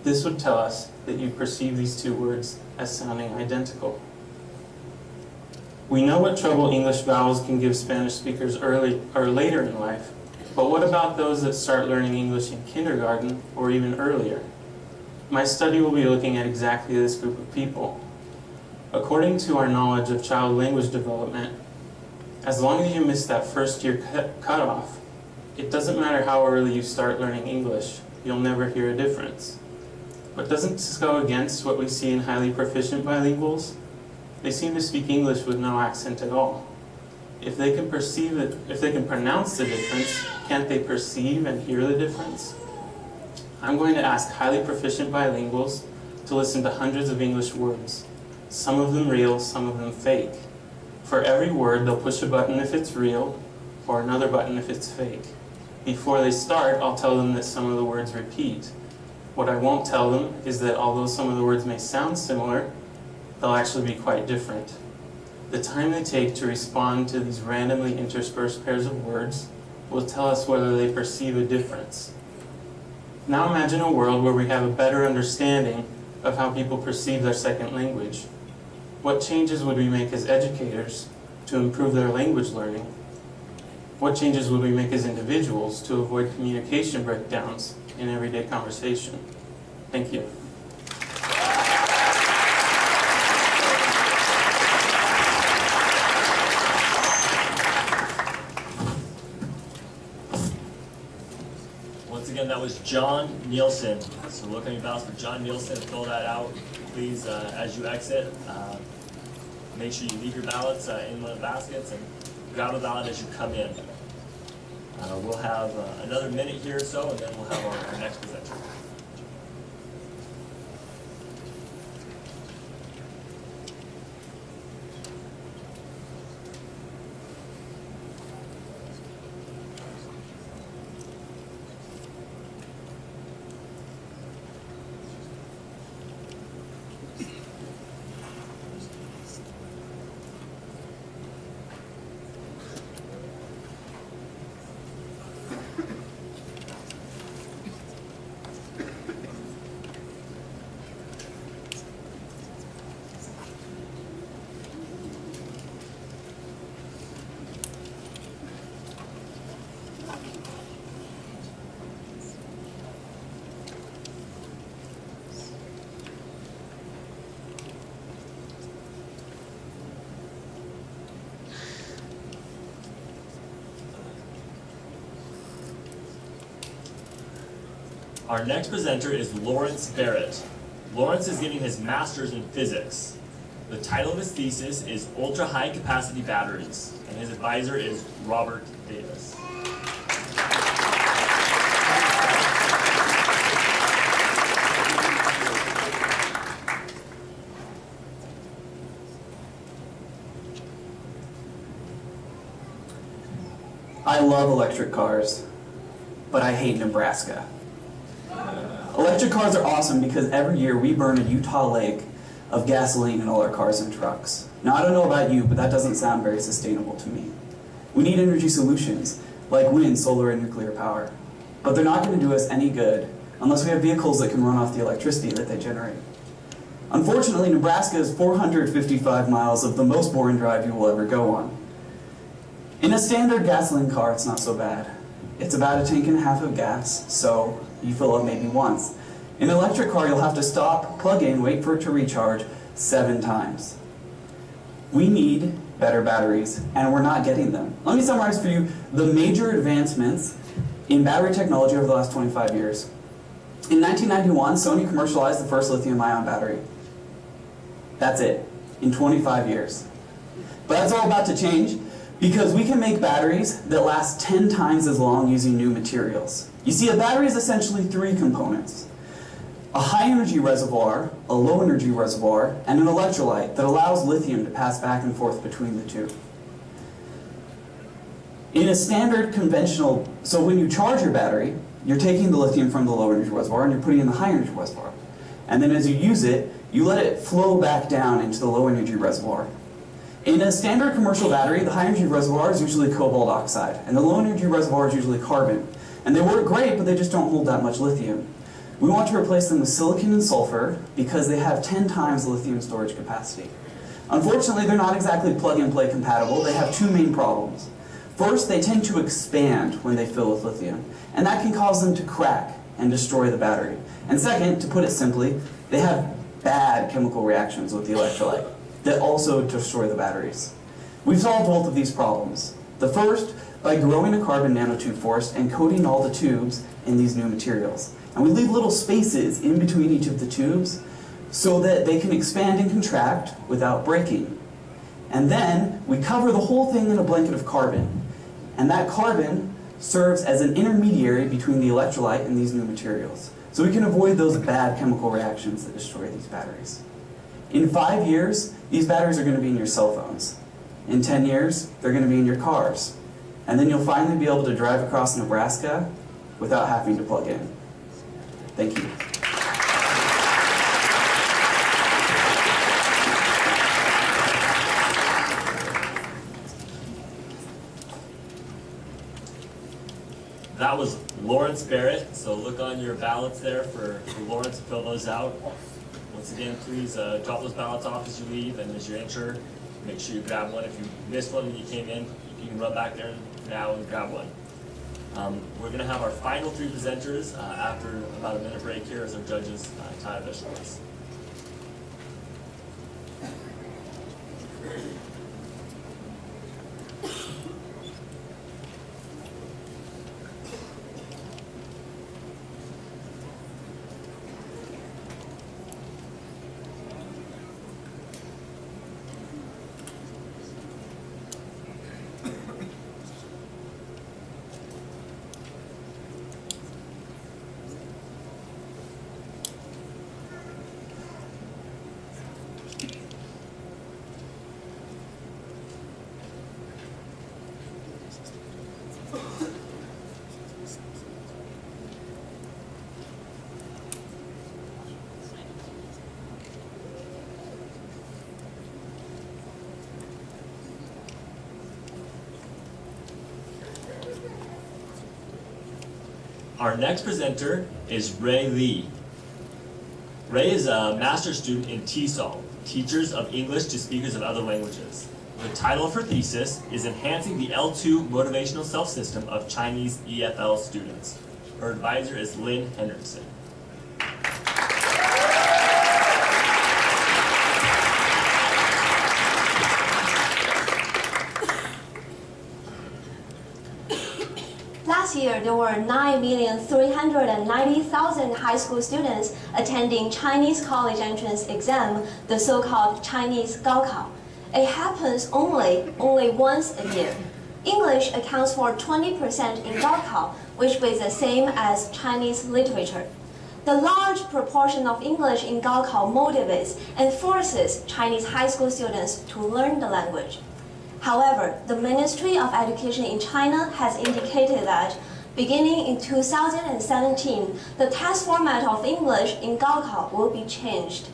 This would tell us that you perceive these two words as sounding identical. We know what trouble English vowels can give Spanish speakers early or later in life, but what about those that start learning English in kindergarten or even earlier? My study will be looking at exactly this group of people. According to our knowledge of child language development, as long as you miss that first year cutoff, it doesn't matter how early you start learning English, you'll never hear a difference. But doesn't this go against what we see in highly proficient bilinguals? They seem to speak English with no accent at all. If they can pronounce the difference, can't they perceive and hear the difference? I'm going to ask highly proficient bilinguals to listen to hundreds of English words, some of them real, some of them fake. For every word, they'll push a button if it's real, or another button if it's fake. Before they start, I'll tell them that some of the words repeat. What I won't tell them is that although some of the words may sound similar, they'll actually be quite different. The time they take to respond to these randomly interspersed pairs of words will tell us whether they perceive a difference. Now imagine a world where we have a better understanding of how people perceive their second language. What changes would we make as educators to improve their language learning? What changes would we make as individuals to avoid communication breakdowns in everyday conversation? Thank you. Once again, that was John Nielsen. So look on your ballots for John Nielsen. Fill that out. Please, as you exit, make sure you leave your ballots in one of the baskets and grab a ballot as you come in. We'll have another minute here or so, and then we'll have our next presenter. Our next presenter is Lawrence Barrett. Lawrence is getting his master's in physics. The title of his thesis is Ultra-High Capacity Batteries, and his advisor is Robert Davis. I love electric cars, but I hate Nebraska. Electric cars are awesome because every year we burn a Utah lake of gasoline in all our cars and trucks. Now, I don't know about you, but that doesn't sound very sustainable to me. We need energy solutions, like wind, solar, and nuclear power. But they're not going to do us any good unless we have vehicles that can run off the electricity that they generate. Unfortunately, Nebraska is 455 miles of the most boring drive you will ever go on. In a standard gasoline car, it's not so bad. It's about a tank and a half of gas, so you fill up maybe once. In an electric car, you'll have to stop, plug in, wait for it to recharge 7 times. We need better batteries, and we're not getting them. Let me summarize for you the major advancements in battery technology over the last 25 years. In 1991, Sony commercialized the first lithium-ion battery. That's it, in 25 years. But that's all about to change because we can make batteries that last 10 times as long using new materials. You see, a battery is essentially 3 components. A high-energy reservoir, a low-energy reservoir, and an electrolyte that allows lithium to pass back and forth between the two. In a standard conventional, so when you charge your battery, you're taking the lithium from the low-energy reservoir and you're putting it in the high-energy reservoir. And then as you use it, you let it flow back down into the low-energy reservoir. In a standard commercial battery, the high-energy reservoir is usually cobalt oxide, and the low-energy reservoir is usually carbon. And they work great, but they just don't hold that much lithium. We want to replace them with silicon and sulfur because they have 10 times the lithium storage capacity. Unfortunately, they're not exactly plug-and-play compatible. They have 2 main problems. First, they tend to expand when they fill with lithium, and that can cause them to crack and destroy the battery. And second, to put it simply, they have bad chemical reactions with the electrolyte that also destroy the batteries. We've solved both of these problems. The first, by growing a carbon nanotube forest and coating all the tubes in these new materials. And we leave little spaces in between each of the tubes so that they can expand and contract without breaking. And then we cover the whole thing in a blanket of carbon. And that carbon serves as an intermediary between the electrolyte and these new materials. So we can avoid those bad chemical reactions that destroy these batteries. In 5 years, these batteries are going to be in your cell phones. In 10 years, they're going to be in your cars. And then you'll finally be able to drive across Nebraska without having to plug in. Thank you. That was Lawrence Barrett, so look on your ballots there for Lawrence to fill those out. Once again, please drop those ballots off as you leave, and as you enter, make sure you grab one. If you missed one when you came in, you can run back there now and grab one. We're going to have our final 3 presenters after about a minute break here as our judges tie their scores. Our next presenter is Ray Lee. Ray is a master's student in TESOL, Teachers of English to Speakers of Other Languages. The title of her thesis is Enhancing the L2 Motivational Self-System of Chinese EFL Students. Her advisor is Lynn Henderson. Last year, there were 9,390,000 high school students attending Chinese college entrance exam, the so-called Chinese Gaokao. It happens only once a year. English accounts for 20% in Gaokao, which is the same as Chinese literature. The large proportion of English in Gaokao motivates and forces Chinese high school students to learn the language. However, the Ministry of Education in China has indicated that Beginning in 2017, the test format of English in Gaokao will be changed.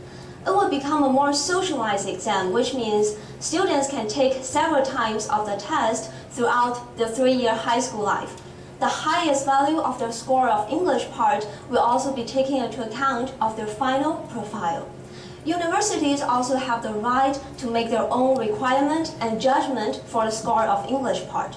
It will become a more socialized exam, which means students can take several times of the test throughout the 3-year high school life. The highest value of their score of English part will also be taken into account of their final profile. Universities also have the right to make their own requirement and judgment for the score of English part.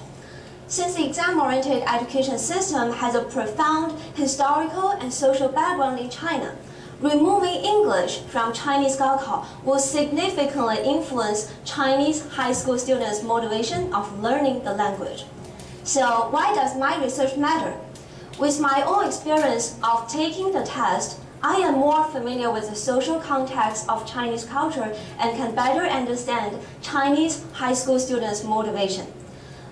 Since the exam-oriented education system has a profound historical and social background in China, removing English from Chinese Gaokao will significantly influence Chinese high school students' motivation of learning the language. So why does my research matter? With my own experience of taking the test, I am more familiar with the social context of Chinese culture and can better understand Chinese high school students' motivation.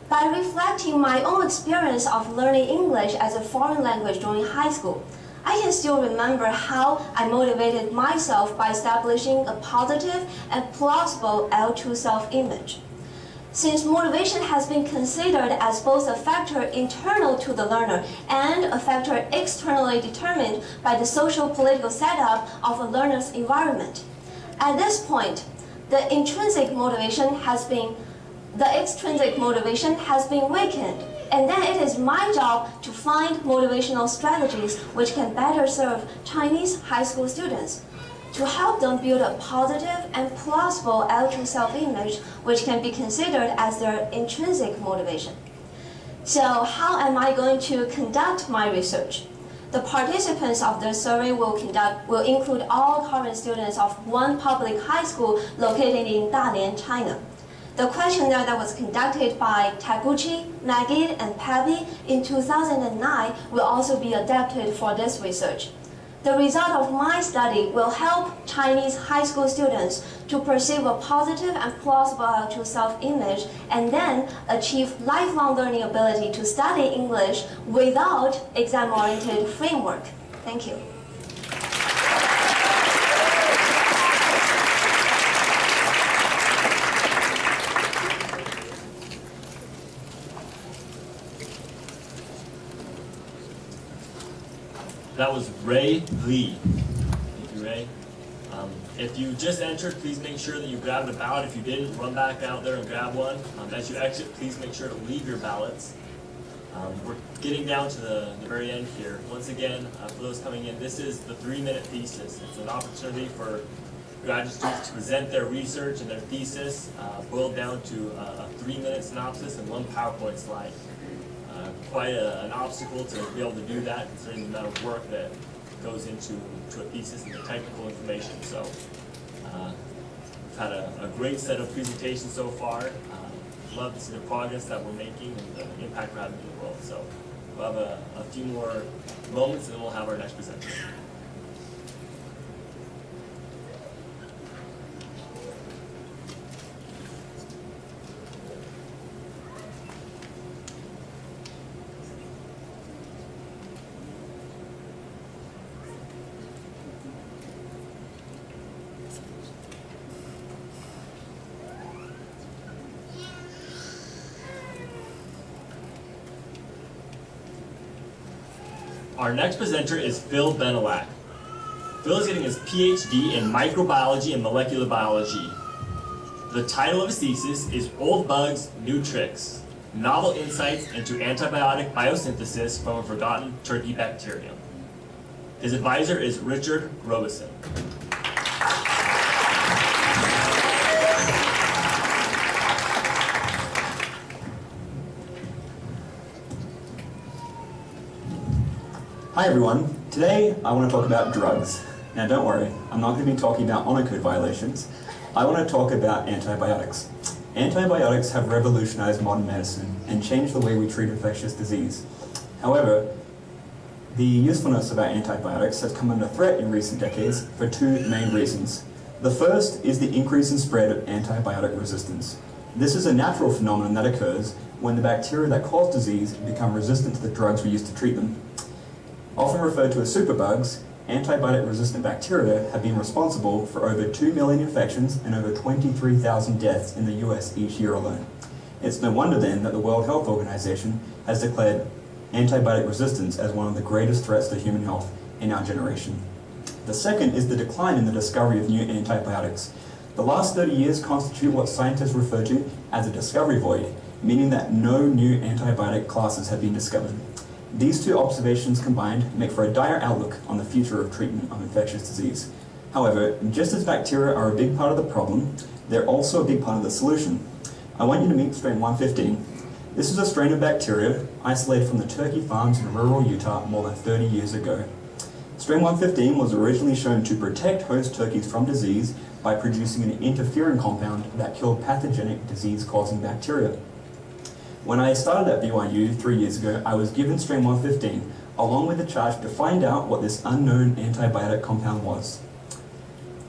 By reflecting my own experience of learning English as a foreign language during high school, I can still remember how I motivated myself by establishing a positive and plausible L2 self-image. Since motivation has been considered as both a factor internal to the learner and a factor externally determined by the social-political setup of a learner's environment, at this point, the extrinsic motivation has been weakened, and then it is my job to find motivational strategies which can better serve Chinese high school students, to help them build a positive and plausible L2 self-image which can be considered as their intrinsic motivation. So how am I going to conduct my research? The participants of the survey will include all current students of one public high school located in Dalian, China. The questionnaire that was conducted by Taguchi, Nagid, and Pavi in 2009 will also be adapted for this research. The result of my study will help Chinese high school students to perceive a positive and plausible L2 self-image and then achieve lifelong learning ability to study English without exam-oriented framework. Thank you. That was Ray Lee. Thank you, Ray. If you just entered, please make sure that you grabbed a ballot. If you didn't, run back out there and grab one. As you exit, please make sure to leave your ballots. We're getting down to the very end here. Once again, for those coming in, this is the 3-minute thesis. It's an opportunity for graduate students to present their research and their thesis, boiled down to a 3-minute synopsis and 1 PowerPoint slide. Quite an obstacle to be able to do that, considering the amount of work that goes into a thesis and the technical information. So we've had a great set of presentations so far. Love to see the progress that we're making and the impact we're having in the world. So we'll have a few more moments and then we'll have our next presenter. Our next presenter is Phil Bennallack. Phil is getting his PhD in microbiology and molecular biology. The title of his thesis is Old Bugs, New Tricks, Novel Insights into Antibiotic Biosynthesis from a Forgotten Turkey Bacterium. His advisor is Richard Robeson. Hi everyone, today I want to talk about drugs. Now don't worry, I'm not going to be talking about honor code violations. I want to talk about antibiotics. Antibiotics have revolutionized modern medicine and changed the way we treat infectious disease. However, the usefulness of our antibiotics has come under threat in recent decades for 2 main reasons. The first is the increase in spread of antibiotic resistance. This is a natural phenomenon that occurs when the bacteria that cause disease become resistant to the drugs we use to treat them. Often referred to as superbugs, antibiotic-resistant bacteria have been responsible for over 2 million infections and over 23,000 deaths in the US each year alone. It's no wonder then that the World Health Organization has declared antibiotic resistance as one of the greatest threats to human health in our generation. The second is the decline in the discovery of new antibiotics. The last 30 years constitute what scientists refer to as a discovery void, meaning that no new antibiotic classes have been discovered. These two observations combined make for a dire outlook on the future of treatment of infectious disease. However, just as bacteria are a big part of the problem, they're also a big part of the solution. I want you to meet strain 115. This is a strain of bacteria isolated from the turkey farms in rural Utah more than 30 years ago. Strain 115 was originally shown to protect host turkeys from disease by producing an interferon compound that killed pathogenic disease-causing bacteria. When I started at BYU 3 years ago, I was given strain 115, along with the charge to find out what this unknown antibiotic compound was.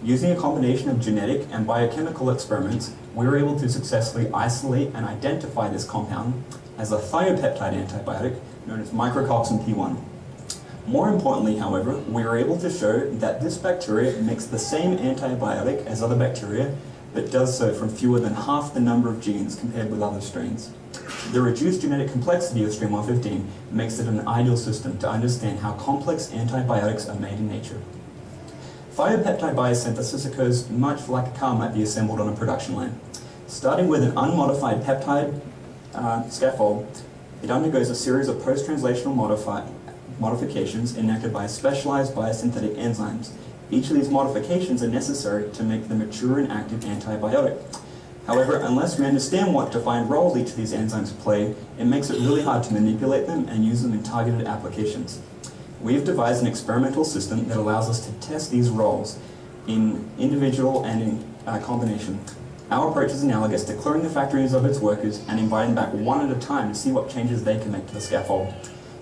Using a combination of genetic and biochemical experiments, we were able to successfully isolate and identify this compound as a thiopeptide antibiotic known as micrococcin P1. More importantly, however, we were able to show that this bacteria makes the same antibiotic as other bacteria, but does so from fewer than half the number of genes compared with other strains. The reduced genetic complexity of strain 115 makes it an ideal system to understand how complex antibiotics are made in nature. Thiopeptide biosynthesis occurs much like a car might be assembled on a production line. Starting with an unmodified peptide scaffold, it undergoes a series of post-translational modifications enacted by specialized biosynthetic enzymes. Each of these modifications are necessary to make the mature and active antibiotic. However, unless we understand what defined roles each of these enzymes play, it makes it really hard to manipulate them and use them in targeted applications. We have devised an experimental system that allows us to test these roles in individual and in combination. Our approach is analogous to clearing the factories of its workers and inviting back one at a time to see what changes they can make to the scaffold.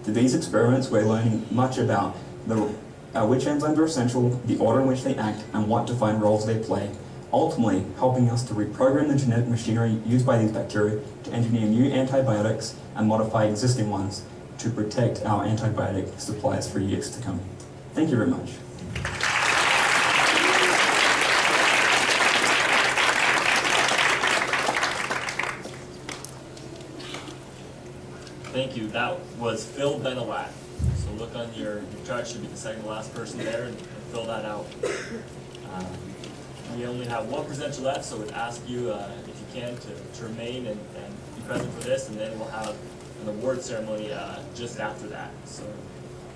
Through these experiments, we're learning much about which enzymes are essential, the order in which they act, and what defined roles they play, ultimately helping us to reprogram the genetic machinery used by these bacteria to engineer new antibiotics and modify existing ones to protect our antibiotic supplies for years to come. Thank you very much. Thank you. That was Phil Bennallack. So look on your chart, should be the second to last person there, and fill that out. We only have one presenter left, so I would ask you, if you can, to remain and be present for this, and then we'll have an award ceremony just after that. So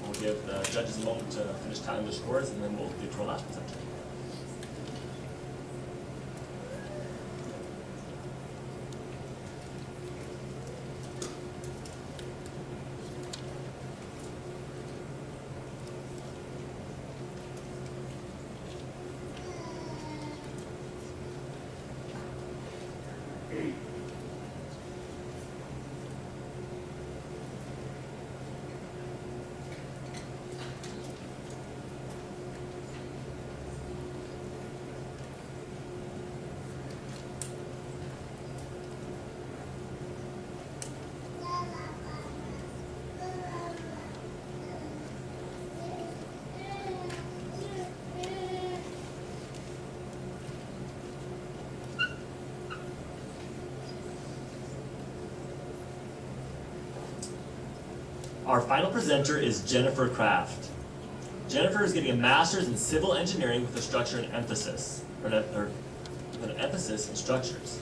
we'll give the judges a moment to finish tallying the scores, and then we'll get to our last presenter. Our final presenter is Jennifer Kraft. Jennifer is getting a master's in civil engineering with a structure and emphasis, or with an emphasis in structures.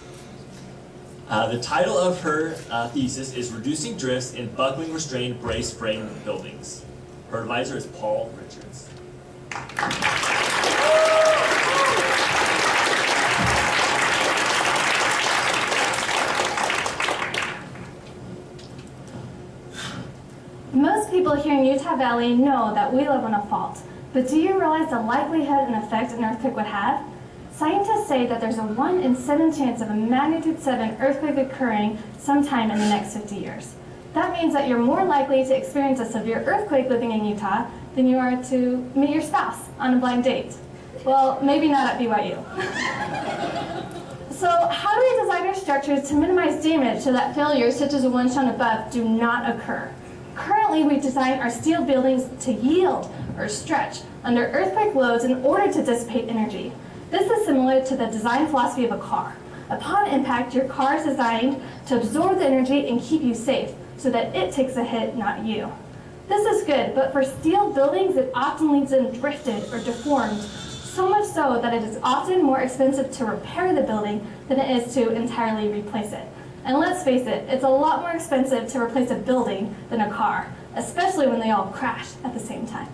The title of her thesis is Reducing Drifts in Buckling Restrained Brace Frame Buildings. Her advisor is Paul Richards. Most people here in Utah Valley know that we live on a fault, but do you realize the likelihood and effect an earthquake would have? Scientists say that there's a 1 in 7 chance of a magnitude 7 earthquake occurring sometime in the next 50 years. That means that you're more likely to experience a severe earthquake living in Utah than you are to meet your spouse on a blind date. Well, maybe not at BYU. So how do we design our structures to minimize damage so that failures such as the one shown above do not occur? Currently, we design our steel buildings to yield or stretch under earthquake loads in order to dissipate energy. This is similar to the design philosophy of a car. Upon impact, your car is designed to absorb the energy and keep you safe so that it takes a hit, not you. This is good, but for steel buildings, it often leaves them drifted or deformed, so much so that it is often more expensive to repair the building than it is to entirely replace it. And let's face it, it's a lot more expensive to replace a building than a car, especially when they all crash at the same time.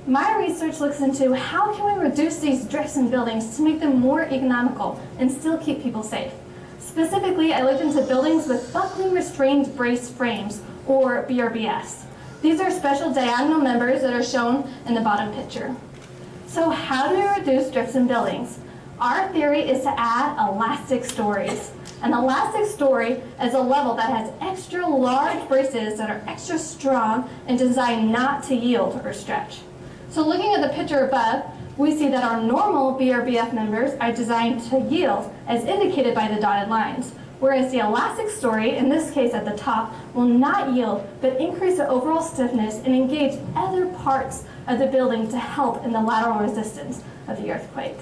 My research looks into how can we reduce these drifts in buildings to make them more economical and still keep people safe. Specifically, I looked into buildings with buckling restrained brace frames, or BRBFs. These are special diagonal members that are shown in the bottom picture. So how do we reduce drifts in buildings? Our theory is to add elastic stories. An elastic story is a level that has extra large braces that are extra strong and designed not to yield or stretch. So looking at the picture above, we see that our normal BRBF members are designed to yield, as indicated by the dotted lines, whereas the elastic story, in this case at the top, will not yield, but increase the overall stiffness and engage other parts of the building to help in the lateral resistance of the earthquake.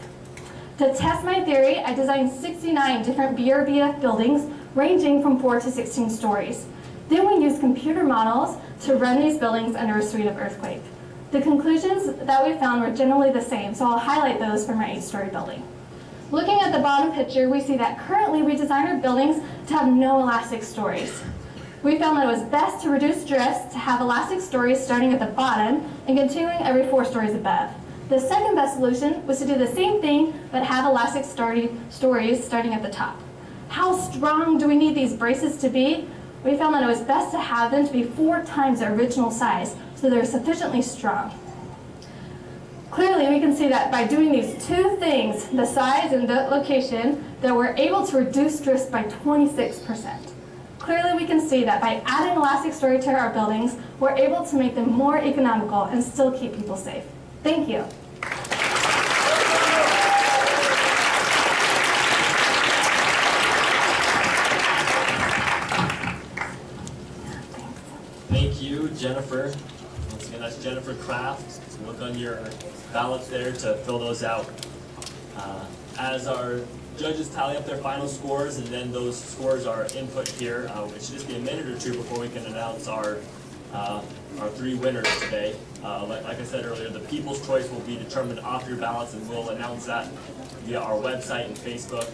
To test my theory, I designed 69 different BRBF buildings ranging from 4 to 16 stories. Then we used computer models to run these buildings under a suite of earthquake. The conclusions that we found were generally the same, so I'll highlight those for my 8-story building. Looking at the bottom picture, we see that currently we design our buildings to have no elastic stories. We found that it was best to reduce drifts to have elastic stories starting at the bottom and continuing every 4 stories above. The second best solution was to do the same thing, but have elastic stories starting at the top. How strong do we need these braces to be? We found that it was best to have them to be 4 times their original size, so they're sufficiently strong. Clearly, we can see that by doing these 2 things, the size and the location, that we're able to reduce drifts by 26%. Clearly, we can see that by adding elastic story to our buildings, we're able to make them more economical and still keep people safe. Thank you. Thank you, Jennifer. Once again, that's Jennifer Kraft. Look on your ballots there to fill those out. As our judges tally up their final scores, and then those scores are input here, it should just be a minute or 2 before we can announce our 3 winners today. Like I said earlier, the people's choice will be determined off your ballots, and we'll announce that via our website and Facebook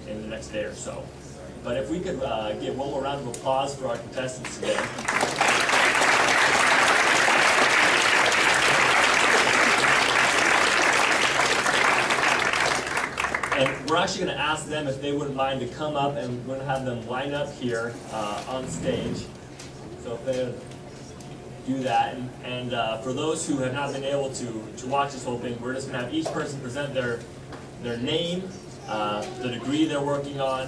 in the next day or so. But if we could give one more round of applause for our contestants today. And we're actually going to ask them if they wouldn't mind to come up, and we're going to have them line up here on stage. So if they would do that. And for those who have not been able to watch this whole thing, we're just going to have each person present their name, the degree they're working on,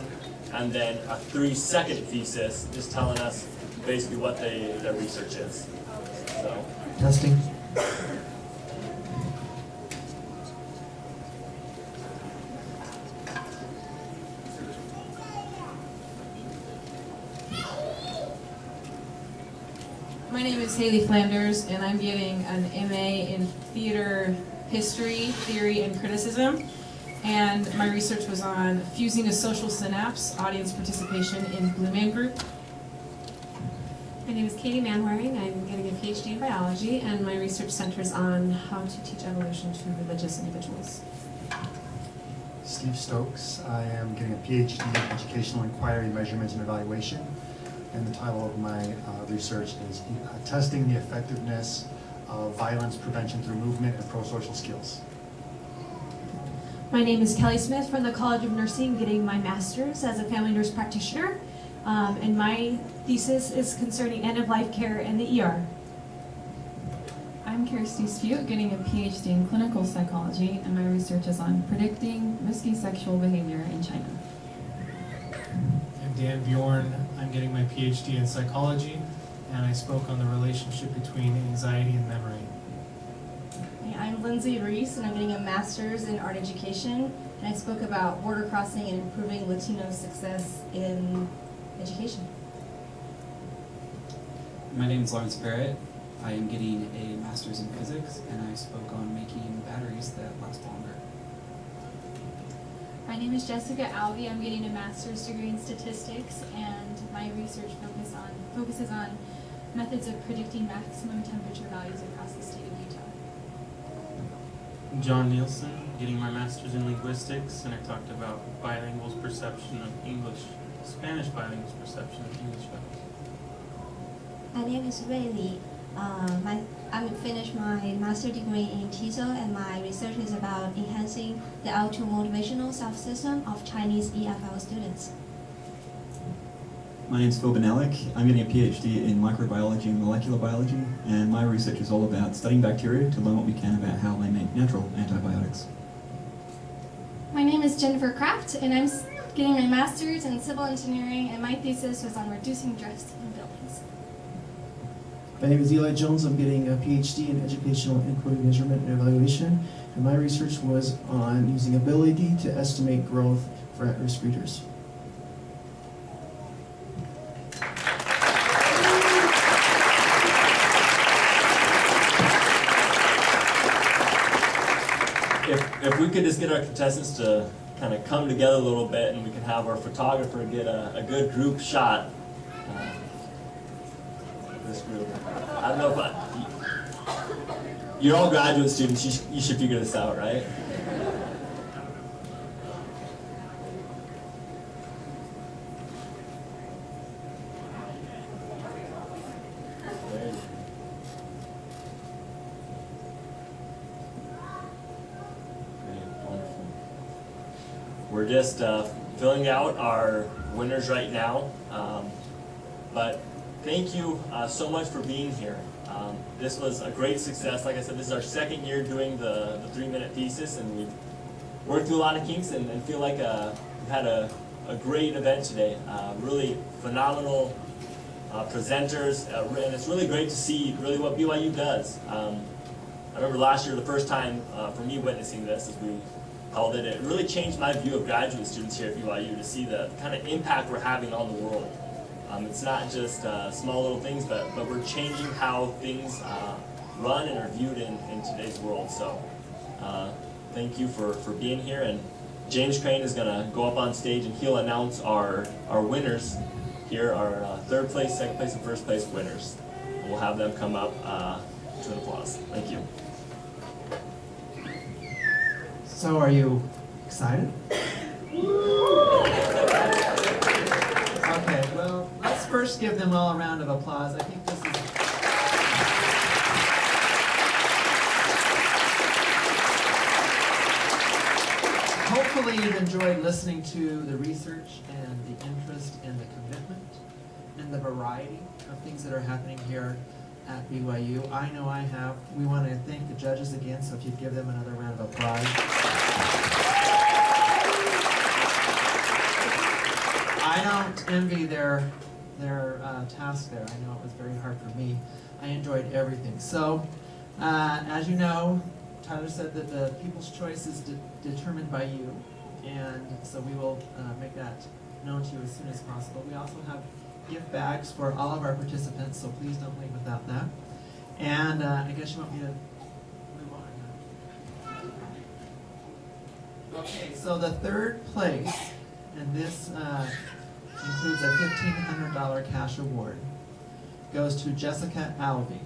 and then a 3-second thesis, just telling us basically what their research is. So. Testing. My name is Haley Flanders, and I'm getting an MA in Theater History, Theory, and Criticism. And my research was on fusing a social synapse, audience participation in Blue Man Group. My name is Katie Manwaring. I'm getting a PhD in biology, and my research centers on how to teach evolution to religious individuals. Steve Stokes. I am getting a PhD in Educational Inquiry, Measurement, and Evaluation. And the title of my research is Testing the Effectiveness of Violence Prevention Through Movement and Pro-Social Skills. My name is Kelly Smith from the College of Nursing, getting my master's as a family nurse practitioner. And my thesis is concerning end-of-life care in the ER. I'm Kirsty Spute, getting a PhD in clinical psychology, and my research is on predicting risky sexual behavior in China. I'm Dan Bjorn. I'm getting my PhD in psychology, and I spoke on the relationship between anxiety and memory. I'm Lindsay Reese, and I'm getting a master's in art education, and I spoke about border crossing and improving Latino success in education. My name is Lawrence Barrett. I am getting a master's in physics, and I spoke on making batteries that last longer. My name is Jessica Alvey. I'm getting a master's degree in statistics, and my research focuses on methods of predicting maximum temperature values across the state of Utah. John Nielsen, getting my master's in linguistics, and I talked about bilingual's perception of English, Spanish bilingual's perception of English values. My name is Rui Li. I finished my master's degree in TESOL, and my research is about enhancing the auto-motivational self-system of Chinese EFL students. My name is Bennallack. I'm getting a PhD in microbiology and molecular biology, and my research is all about studying bacteria to learn what we can about how they make natural antibiotics. My name is Jennifer Kraft, and I'm getting my master's in civil engineering, and my thesis was on reducing drifts in buildings. My name is Eli Jones. I'm getting a PhD in educational inquiry, measurement, and evaluation, and my research was on using ability to estimate growth for at-risk breeders. If we could just get our contestants to kind of come together a little bit, and we can have our photographer get a good group shot. This group. I don't know if you're all graduate students. You should figure this out, right? We're just filling out our winners right now, but thank you so much for being here. This was a great success. Like I said, this is our second year doing the 3-minute thesis, and we've worked through a lot of kinks and feel like we've had a great event today. Really phenomenal presenters, and it's really great to see really what BYU does. I remember last year, the first time for me witnessing this, as we called it, it really changed my view of graduate students here at BYU to see the kind of impact we're having on the world. It's not just small little things, but we're changing how things run and are viewed in today's world. So thank you for being here. And James Crane is going to go up on stage, and he'll announce our winners here, our third place, second place, and first place winners. And we'll have them come up to an applause. Thank you. So are you excited? Okay, well, let's first give them all a round of applause. I think this is... Hopefully you've enjoyed listening to the research and the interest and the commitment and the variety of things that are happening here at BYU. I know I have. We want to thank the judges again, so if you'd give them another round of applause. I don't envy their task there. I know it was very hard for me. I enjoyed everything. So, as you know, Tyler said that the people's choice is determined by you, and so we will make that known to you as soon as possible. We also have gift bags for all of our participants, so please don't leave without that. And I guess you want me to move on now. Okay, so the third place, and this includes a $1,500 cash award, goes to Jessica Alvey.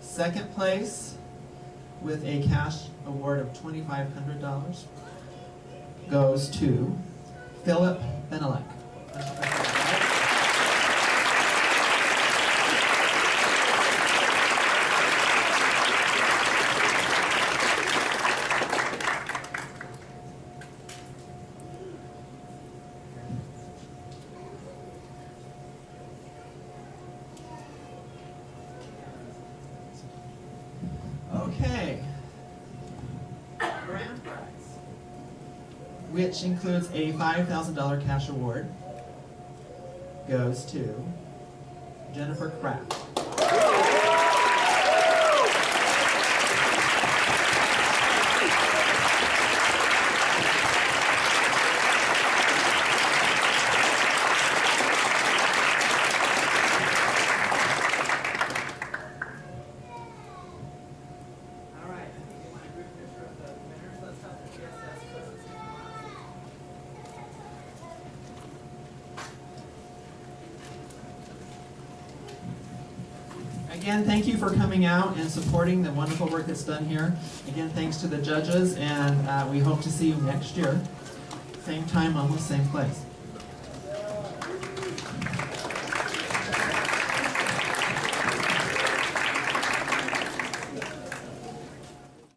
Second place, with a cash award of $2,500, goes to Philip Bennallack. Okay. Grand prize, which includes a $5,000 cash award, goes to Jennifer Kraft. Again, thank you for coming out and supporting the wonderful work that's done here. Again, thanks to the judges, and we hope to see you next year. Same time, almost same place.